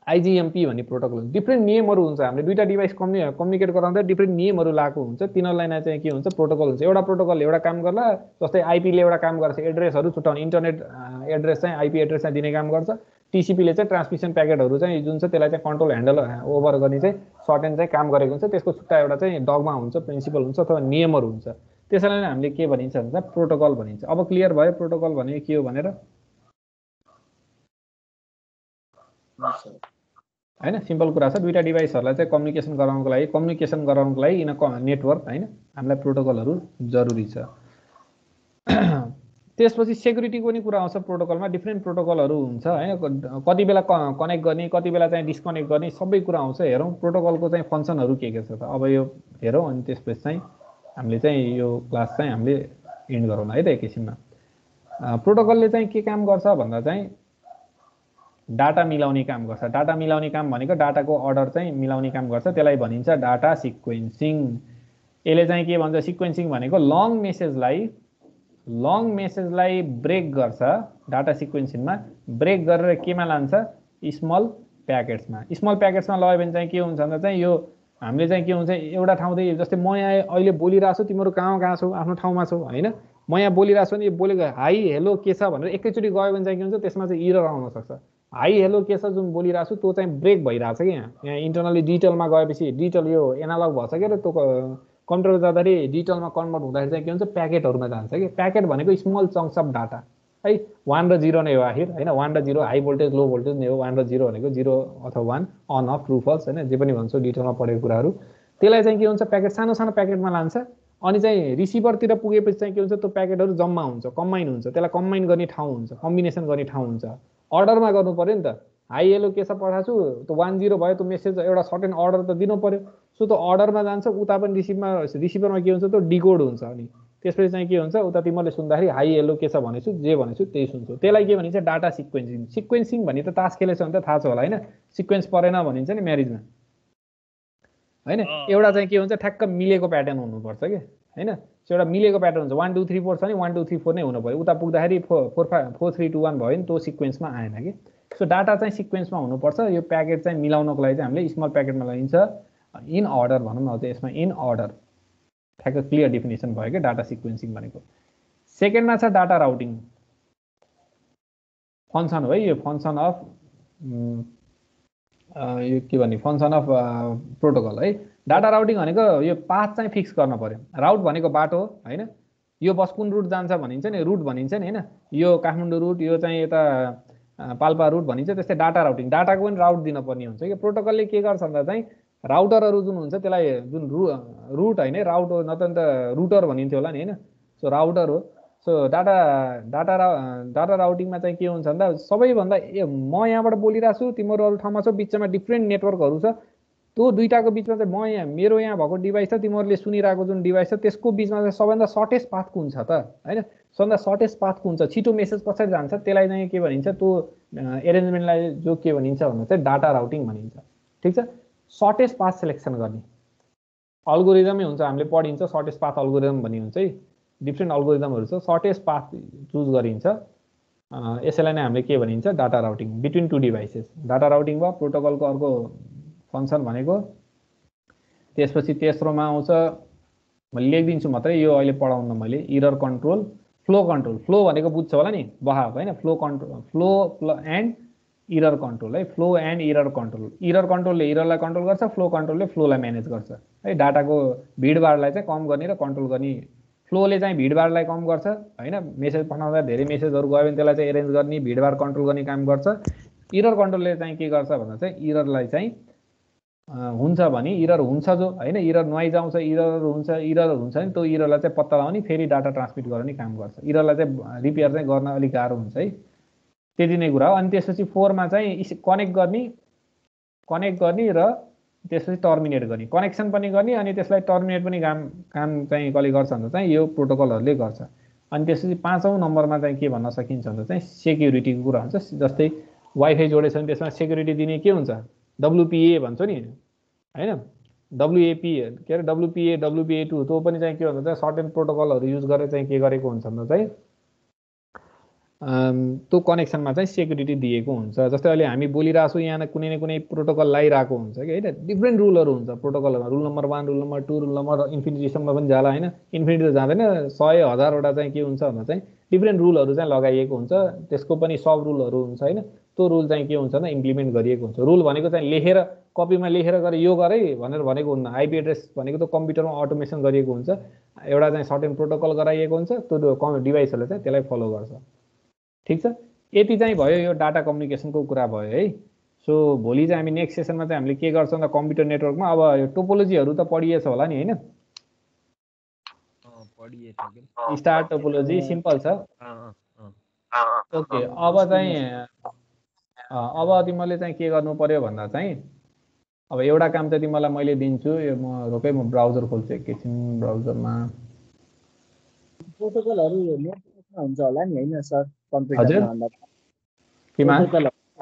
आइजिएमपी भन्ने प्रोटोकल हुन्छ। डिफ्रेन्ट नियमहरू हुन्छ। हामीले दुईटा डिभाइस कम्युनिकेट गराउँदा डिफ्रेन्ट नियमहरू लागू हुन्छ, तिनीहरूलाई नै चाहिँ के हुन्छ? प्रोटोकल हुन्छ। एउटा प्रोटोकलले एउटा काम गर्ला, जस्तै आइपीले एउटा काम गर्छ एड्रेसहरू छुट्याउने, इन्टरनेट एड्रेस चाहिँ आइपी एड्रेस चाहिँ दिने काम गर्छ। टिसिपीले चाहिँ ट्रान्समिसन प्याकेटहरू चाहिँ जुन छ त्यसलाई चाहिँ कन्ट्रोल ह्यान्डल ओभर गर्ने चाहिँ सर्टेन चाहिँ काम गरेको हुन्छ। त्यसको छुट्टा एउटा चाहिँ डगमा हुन्छ, प्रिन्सिपल हुन्छ अथवा नियमहरू हुन्छ। त्यसैलाई नै हामीले के भनिन्छ भन्दा प्रोटोकल भनिन्छ। अब क्लियर भयो प्रोटोकल भनेको के हो भनेर, होइन? सिम्पल कुरा छ। दुईटा डिभाइसहरूलाई चाहिँ कम्युनिकेसन गराउनको लागि इन नेटवर्क, होइन, हामीलाई प्रोटोकलहरू जरुरी छ। त्यसपछि सेक्युरिटीको पनि कुरा आउँछ। प्रोटोकलमा डिफ्रेन्ट प्रोटोकलहरू हुन्छ, होइन? कति बेला कनेक्ट गर्ने, कति बेला चाहिँ डिस्कनेक्ट गर्ने, सबै कुरा आउँछ। हेरौँ प्रोटोकलको चाहिँ फङ्सनहरू के छ त। अब यो हेरौँ अनि त्यसपछि चाहिँ हामीले चाहिँ यो क्लास चाहिँ हामीले इन्ड गरौँ है त एकैछिनमा। प्रोटोकलले चाहिँ के काम गर्छ भन्दा चाहिँ डाटा मिलाउने काम गर्छ। डाटा मिलाउने काम भनेको डाटाको अर्डर चाहिँ मिलाउने काम गर्छ, त्यसलाई भनिन्छ डाटा सिक्वेन्सिङ। यसले चाहिँ के भन्छ? सिक्वेन्सिङ भनेको लङ मेसेजलाई ब्रेक गर्छ। डाटा सिक्वेन्सिङमा ब्रेक गरेर केमा लान्छ? स्मल प्याकेट्समा। स्मल प्याकेट्समा लग्यो भने चाहिँ के हुन्छ भन्दा चाहिँ यो हामीले चाहिँ के हुन्छ? एउटा ठाउँदेखि, जस्तै म यहाँ अहिले बोलिरहेको छु, तिमीहरू कहाँ छौ? आफ्नो ठाउँमा छौ, होइन? म यहाँ बोलिरहेको छु भने यो बोलेको हाई हेलो के छ भनेर एकैचोटि गयो भने चाहिँ के हुन्छ? त्यसमा चाहिँ इरर आउन सक्छ। हाई हेलो के छ जुन बोलिरहेको छु त्यो चाहिँ ब्रेक भइरहेछ कि यहाँ इन्टरनली डिजिटलमा गएपछि डिजिटल यो एनालग भएछ क्या, त्यो कम्प्युटर जाँदाखेरि डिजिटलमा कन्भर्ट हुँदाखेरि चाहिँ के हुन्छ? प्याकेटहरूमा जान्छ कि। प्याकेट भनेको स्मल चङ्क्स अफ डाटा, है? 1 र 0 नै हो आखिर, होइन? 1 र 0, हाई भोल्टेज लो भोल्टेज नै हो। 1 र 0 भनेको 0 अथवा 1, अन अफ, ट्रु फल्स, होइन? जे पनि भन्छौँ डिजिटलमा पढेको कुराहरू। त्यसलाई चाहिँ के हुन्छ? प्याकेट सानो सानो प्याकेटमा लान्छ अनि चाहिँ रिसिभरतिर पुगेपछि चाहिँ के हुन्छ? त्यो प्याकेटहरू जम्मा हुन्छ, कम्बाइन हुन्छ। त्यसलाई कम्बाइन गर्ने ठाउँ हुन्छ, कम्बिनेसन गर्ने ठाउँ हुन्छ। अर्डरमा गर्नु पऱ्यो नि त। हाई हेलो के छ पठाएको छु, त्यो 1 0 भयो, त्यो मेसेज एउटा सर्टेन अर्डर त दिनु पऱ्यो। सो त्यो अर्डरमा जान्छ, उता पनि रिसिभरमा के हुन्छ? त्यो डिकोड हुन्छ। अनि त्यसपछि चाहिँ के हुन्छ? उता तिमीहरूले सुन्दाखेरि हाई हेलो के छ भनेछु, जे भनेछु त्यही सुन्छौ। त्यसलाई के भनिन्छ? Data sequencing. सिक्वेन्सिङ भने त तास खेलेछ भने त थाहा छ होला, होइन? सिक्वेन्स परेन भनिन्छ नि म्यारिजमा, होइन? एउटा चाहिँ के हुन्छ? ठ्याक्क मिलेको प्याटर्न हुनुपर्छ कि, होइन? एउटा मिलेको प्याटर्न हुन्छ। 1 2 3 4 छ नि 1 2 3 4 नै हुनु पऱ्यो। उता पुग्दाखेरि 4 3 2 1 भयो नि, त्यो सिक्वेन्समा आएन कि। सो डाटा चाहिँ सिक्वेन्समा हुनुपर्छ। यो प्याकेट चाहिँ मिलाउनको लागि चाहिँ हामीले स्मल प्याकेटमा लगाइन्छ, इन अर्डर भनौँ न। यसमा इन अर्डर ठ्याक्क क्लियर डेफिनेसन भयो कि डाटा सिक्वेन्सिङ भनेको। सेकेन्डमा छ डाटा राउटिङ फङ्सन हो है। यो फङ्सन अफ यो के भन्ने? फङ्सन अफ प्रोटोकल है। डाटा राउटिङ भनेको यो पाथ चाहिँ फिक्स गर्न पर्यो। राउट भनेको बाटो हो, होइन? यो बस कुन रुट जान्छ भनिन्छ नि, रुट भनिन्छ नि, होइन? यो काठमाडौँ रुट, यो चाहिँ यता पाल्पा रुट भनिन्छ। त्यस्तै डाटा राउटिङ, डाटाको पनि राउट दिनुपर्ने हुन्छ कि। प्रोटोकलले के गर्छ भन्दा चाहिँ राउटरहरू जुन हुन्छ त्यसलाई जुन रुट होइन, राउट हो, न त रुटर भनिन्थ्यो होला नि, होइन? सो राउटर हो। सो डाटा राउटिङमा चाहिँ के हुन्छ भन्दा सबैभन्दा म यहाँबाट बोलिरहेको छु, तिमीहरू अरू ठाउँमा छौ, बिचमा डिफ्रेन्ट नेटवर्कहरू छ। त्यो दुईटाको बिचमा चाहिँ म यहाँ मेरो यहाँ भएको डिभाइस छ, तिमीहरूले सुनिरहेको जुन डिभाइस छ, त्यसको बिचमा चाहिँ सबैभन्दा सर्टेस्ट पाथ कुन छ त, होइन? सबभन्दा सर्टेस्ट पाथ कुन छ, छिटो मेसेज कसरी जान्छ, त्यसलाई चाहिँ के भनिन्छ? त्यो एरेन्जमेन्टलाई जो के भनिन्छ भन्दा चाहिँ डाटा राउटिङ भनिन्छ। ठिक छ? सर्टेस्ट पाथ सिलेक्सन गर्ने, अल्गोरिदमै हुन्छ, हामीले पढिन्छ सर्टेस्ट पाथ अल्गोरिदम भन्ने हुन्छ है, डिफ्रेन्ट अल्गोरिदमहरू छ, सर्टेस्ट पाथ चुज गरिन्छ। यसैलाई नै हामीले के भनिन्छ, data routing between two devices. Data routing भयो प्रोटोकलको अर्को फङ्सन भनेको। त्यसपछि तेस्रोमा आउँछ, मैले लेखिदिन्छु मात्रै, यो अहिले पढाउन मैले, error control, flow control. Flow भनेको बुझ्छ होला नि, बहाव होइन, flow control, flow and error control है, flow and error control. Error कन्ट्रोलले इररलाई कन्ट्रोल गर्छ, फ्लो कन्ट्रोलले फ्लोलाई म्यानेज गर्छ है, डाटाको भिडभाडलाई चाहिँ कम गर्ने र कन्ट्रोल गर्ने। फ्लोले चाहिँ भिडभाडलाई कम गर्छ होइन, मेसेज पठाउँदा धेरै मेसेजहरू गयो भने त्यसलाई चाहिँ एरेन्ज गर्ने, भिडभाड कन्ट्रोल गर्ने काम गर्छ। इरर कन्ट्रोलले चाहिँ के गर्छ भन्दा चाहिँ इररलाई चाहिँ हुन्छ भने, इरर हुन्छ जो होइन, इरर नोइज आउँछ, इरर हुन्छ नि, त्यो इररलाई चाहिँ पत्ता लगाउने, फेरि डाटा ट्रान्समिट गर्ने काम गर्छ। इररलाई चाहिँ रिपेयर चाहिँ गर्न अलिक गाह्रो हुन्छ है, त्यति नै कुरा हो। अनि त्यसपछि 4 मा चाहिँ कनेक्ट गर्ने र त्यसपछि टर्मिनेट गर्ने, कनेक्सन पनि गर्ने अनि त्यसलाई टर्मिनेट पनि काम चाहिँ कसले गर्छ भन्दा चाहिँ यो प्रोटोकलहरूले गर्छ। अनि त्यसपछि 5औं नम्बरमा चाहिँ के भन्न सकिन्छ भन्दा चाहिँ सेक्युरिटीको कुरा हुन्छ। जस्तै वाइफाई जोडेछ भने त्यसमा सेक्युरिटी दिने के हुन्छ, WPA भन्छौ नि होइन, WAP के अरे WPA WPA2, त्यो पनि चाहिँ के भन्छ चाहिँ सर्टेन प्रोटोकलहरू युज गरेर चाहिँ के गरेको हुन्छ भन्दा चाहिँ त्यो कनेक्सनमा चाहिँ सेक्युरिटी दिएको हुन्छ। जस्तै अहिले हामी बोलिरहेको छौँ, यहाँ कुनै न कुनै प्रोटोकल लगाइरहेको हुन्छ कि होइन, डिफ्रेन्ट रुलहरू हुन्छ प्रोटोकलमा, rule number 1, rule number 2, rule number इन्फिनिटीसम्म पनि जाला होइन, इन्फिनिटी त जाँदैन, 100,000वटा चाहिँ के हुन्छ भन्दा चाहिँ डिफ्रेन्ट रुलहरू चाहिँ लगाइएको हुन्छ, त्यसको पनि सब रुलहरू हुन्छ होइन। त्यो रुल चाहिँ के हुन्छ भने इम्प्लिमेन्ट गरिएको हुन्छ। रुल भनेको चाहिँ लेखेर कपीमा लेखेर गरे यो गरे भनेर भनेको हुन्न। आइपी एड्रेस भनेको त कम्प्युटरमा अटोमेसन गरिएको हुन्छ, एउटा चाहिँ सर्टेन प्रोटोकल गराइएको हुन्छ, त्यो डिभाइसहरूले चाहिँ त्यसलाई फलो गर्छ। ठिक छ, यति चाहिँ भयो, यो डाटा कम्युनिकेसनको कुरा भयो है। सो भोलि चाहिँ हामी नेक्स्ट सेसनमा चाहिँ हामीले के गर्छौँ त कम्प्युटर नेटवर्कमा, अब यो टोपोलोजीहरू त पढिएछ होला नि होइन, स्टार टोपोलोजी सिम्पल छ। ओके, अब तिमीले चाहिँ के गर्नु पर्यो भन्दा चाहिँ, अब एउटा काम चाहिँ तिमीलाई मैले दिन्छु, यो म ब्राउजर खोल्छु एकैछिन, ब्राउजरमा प्रोटोकलहरू नेटवर्कमा हुन्छ होला नि होइन सर, कम्प्युटरमा भन्दा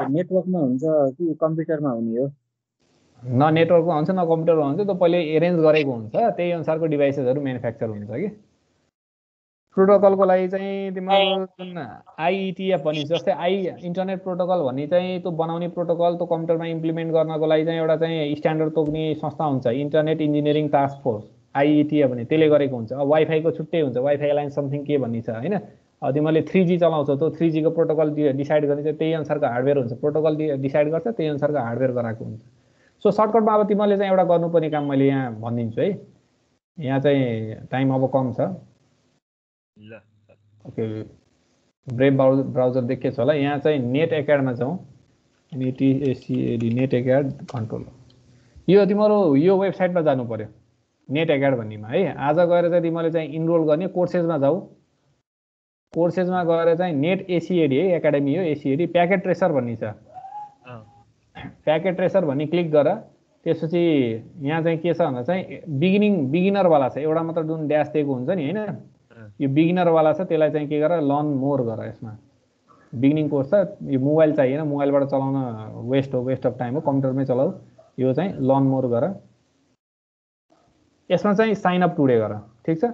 नेटवर्कमा हुन्छ कि कम्प्युटरमा हुने हो? न नेटवर्कमा हुन्छ न कम्प्युटरमा हुन्छ, त्यो पहिले एरेन्ज गरेको हुन्छ, त्यही अनुसारको डिभाइसेसहरू म्यानुफ्याक्चर हुन्छ कि। प्रोटोकलको लागि चाहिँ तिम्रो जुन आइइटिएफ भनिन्छ, जस्तै इन्टरनेट प्रोटोकल भन्ने चाहिँ त्यो बनाउने प्रोटोकल, त्यो कम्प्युटरमा इम्प्लिमेन्ट गर्नको लागि चाहिँ एउटा चाहिँ स्ट्यान्डर्ड तोक्ने संस्था हुन्छ, इन्टरनेट इन्जिनियरिङ टास्क फोर्स आइइटिएफ भन्ने, त्यसले गरेको हुन्छ। अब वाइफाईको छुट्टै हुन्छ, वाइफाई लाइन समथिङ के भन्ने छ होइन। अब तिमीले 3G चलाउँछौ, त्यो 3G को प्रोटोकल डिसाइड गर्ने चाहिँ त्यही अनुसारको हार्डवेयर हुन्छ, प्रोटोकल डिसाइड गर्छ, त्यही अनुसारको हार्डवेयर गराएको हुन्छ। सो सर्टकटमा अब तिमीले चाहिँ एउटा गर्नुपर्ने काम मैले यहाँ भनिदिन्छु है, यहाँ चाहिँ टाइम अब कम छ। ओके, ब्रेभ ब्राउजर देखेछ होला, यहाँ चाहिँ नेट एकाडमा जाउँ, NETACAD नेट एकाड कन्ट्रोल, यो तिम्रो यो वेबसाइटमा जानु पर्यो, नेट एकाड भन्नेमा है। आज गएर चाहिँ तिमीले चाहिँ इनरोल गर्ने, कोर्सेसमा जाऊ, कोर्सेसमा गएर चाहिँ नेट ACAD है, एकाडेमी हो ACAD, प्याकेट ट्रेसर भन्ने छ, प्याकेट ट्रेसर भन्ने क्लिक गर। त्यसपछि यहाँ चाहिँ के छ भन्दा चाहिँ बिगिनरवाला छ, एउटा मात्र जुन ड्यास दिएको हुन्छ नि होइन, यो बिगिनरवाला छ, त्यसलाई चाहिँ के गर, लर्न मोर गर। यसमा बिगिनिङ कोर्स छ, यो मोबाइल चाहिएन, मोबाइलबाट चलाउन वेस्ट अफ टाइम हो, कम्प्युटरमै चलाऊ। यो चाहिँ लर्न मोर गर, यसमा चाहिँ साइन अप टुडे गर। ठिक छ,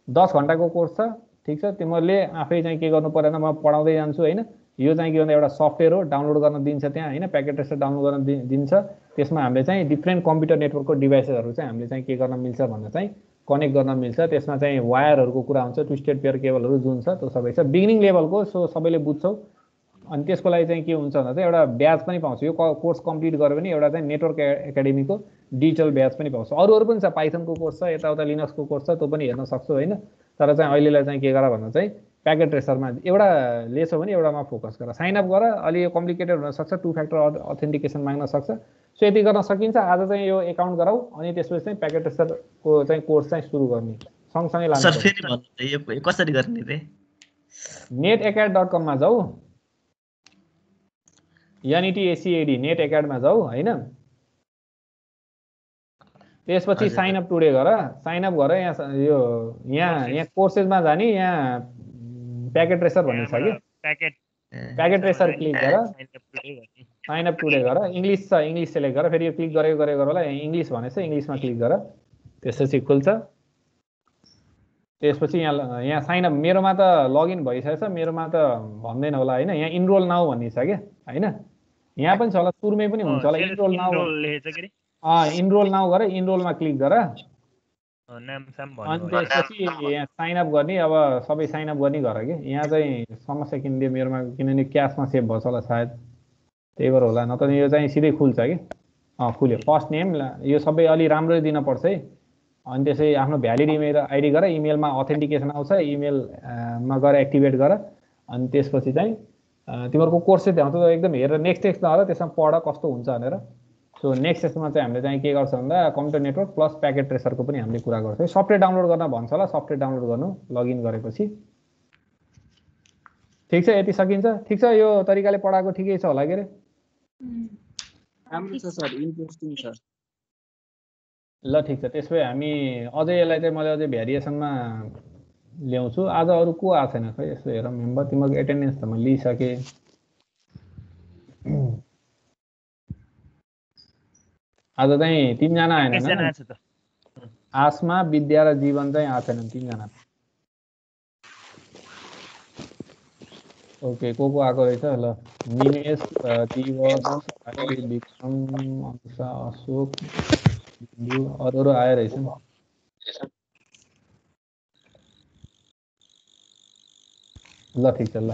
10 घन्टाको कोर्स छ। ठिक छ, तिमीहरूले आफै चाहिँ के गर्नु परेन, म पढाउँदै जान्छु होइन। यो चाहिँ के भन्दा एउटा सफ्टवेयर हो, डाउनलोड गर्न दिन्छ त्यहाँ होइन, प्याकेट ट्रेसर डाउनलोड गर्न दिन्छ। त्यसमा हामीले चाहिँ डिफ्रेन्ट कम्प्युटर नेटवर्कको डिभाइसेसहरू चाहिँ हामीले चाहिँ के गर्न मिल्छ भन्दा चाहिँ कनेक्ट गर्न मिल्छ। त्यसमा चाहिँ वायरहरूको कुरा हुन्छ, ट्विस्टेड पेयर केबलहरू जुन छ त्यो सबै छ, बिगिनिङ लेभलको, सो सबैले बुझ्छौ। अनि त्यसको लागि चाहिँ के हुन्छ भन्दा चाहिँ एउटा ब्याच पनि पाउँछ, यो कोर्स कम्प्लिट गर्यो भने एउटा चाहिँ नेटवर्क एकाडेमीको डिजिटल ब्याच पनि पाउँछ। अरू पनि छ, पाइथनको कोर्स छ, यताउता लिनक्सको कोर्स छ, त्यो पनि हेर्न सक्छौ होइन। तर चाहिँ अहिलेलाई चाहिँ के गर भन्दा चाहिँ प्याकेट ट्रेसरमा एउटा लेछौ भने एउटामा फोकस गर, साइन अप गर। अलि यो कम्प्लिकेटेड हुनसक्छ, 2 फ्याक्टर अथेन्टिकेसन माग्न सक्छ, सो यति गर्न सकिन्छ। आज चाहिँ यो एकाउन्ट गराऊ, अनि त्यसपछि चाहिँ प्याकेट ट्रेसरको चाहिँ कोर्स चाहिँ सुरु गर्ने सँगसँगै लानु पर्छ। कसरी गर्ने रे? netacad.com मा जाऊ, NETACAD नेट एकाडमा जाऊ होइन। त्यसपछि साइन अप टुडे गर, साइन अप गर। यहाँ कोर्सेसमा जाने, यहाँ प्याकेट ट्रेसर भन्ने छ कि, प्याकेट ट्रेसर क्लिक गर, साइन अप टुडे गर। इङ्ग्लिस छ, इङ्ग्लिस सेलेक्ट गर, फेरि यो क्लिक गरेको होला, इङ्ग्लिस भनेछ, इङ्ग्लिसमा क्लिक गर। त्यसपछि खुल्छ। त्यसपछि यहाँ साइन अप मेरोमा त लगइन भइसकेछ, मेरोमा त भन्दैन होला हैन, यहाँ इनरोल नाउ भन्ने छ क्या हैन, यहाँ पनि छ होला, सुरुमै पनि हुन्छ होला इनरोल नाउ। इनरोल नाउ गर, इनरोलमा क्लिक गर, अनि त्यसपछि यहाँ साइन अप गर्ने। अब सबै साइन अप गर्ने गर कि यहाँ चाहिँ समस्या किन दियो मेरोमा, किनभने क्यासमा सेभ भएछ होला सायद, त्यही भएर होला, नत्र यो चाहिँ सिधै खुल्छ कि। खुल्यो। फर्स्ट नेम यो सबै अलि राम्ररी दिन पर्छ है। अनि त्यसै आफ्नो भ्यालिड इमेल आइडी गर, इमेलमा अथेन्टिकेसन आउँछ, इमेलमा गएर एक्टिभेट गर। अनि त्यसपछि चाहिँ तिमीहरूको कोर्स चाहिँ त्यहाँ त एकदम हेरेर नेक्स्ट टेक्स्ट नगर, त्यसमा पढ कस्तो हुन्छ भनेर। सो नेक्स्ट सेसनमा चाहिँ हामीले चाहिँ के गर्छ भन्दा कम्प्युटर नेटवर्क प्लस प्याकेट ट्रेसरको पनि हामीले कुरा गर्छौँ। सफ्टवेयर डाउनलोड गर्न भन्छ होला, सफ्टवेयर डाउनलोड गर्नु लगइन गरेपछि। ठिक छ, यति सकिन्छ। ठिक छ, यो तरिकाले पढाएको ठिकै छ होला के अरे? राम्रो छ सर, इन्ट्रेस्टिङ छ। ल ठिक छ, त्यसो भए हामी अझै यसलाई चाहिँ मैले अझै भ्यारिएसनमा ल्याउँछु। आज अरू को आएको छैन खै, यसो हेरौँ। मेम्बर तिमीहरूको एटेन्डेन्स त मैले लिइसकेँ। आज चाहिँ 3 जना आएन, आसमा, विद्या र जीवन चाहिँ आएको छैनन्, 3 जना। ओके, को आएको रहेछ? ल निमेश, दिवस, विक्रम, अंशा, अशोक, अरू आए रहेछन्। ल ठिक छ। ल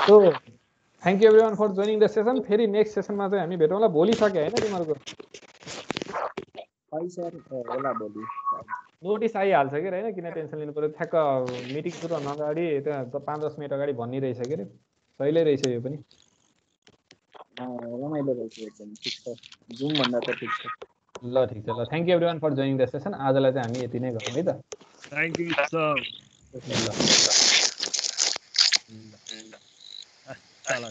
so thank you everyone for joining the session. फेरि नेक्स्ट सेसनमा चाहिँ हामी भेटौँला। भोलि सक्यो होइन तिमीहरूको? नोटिस आइहाल्छ कि होइन, किन टेन्सन लिनु पर्यो। ठ्याक्क मिटिङ सुरु हुन अगाडि त्यहाँ 5-10 मिनट अगाडि भनिरहेछ कि अरे। सहिलै रहेछ यो पनि। रमाइलो रहेछ एकदम। ठिक छ, जुम भन्दा त ठिक छ। ल ठिक छ। ल thank you everyone for joining the session. आजलाई चाहिँ हामी यति नै गरौँ है त। Thank you sir. ल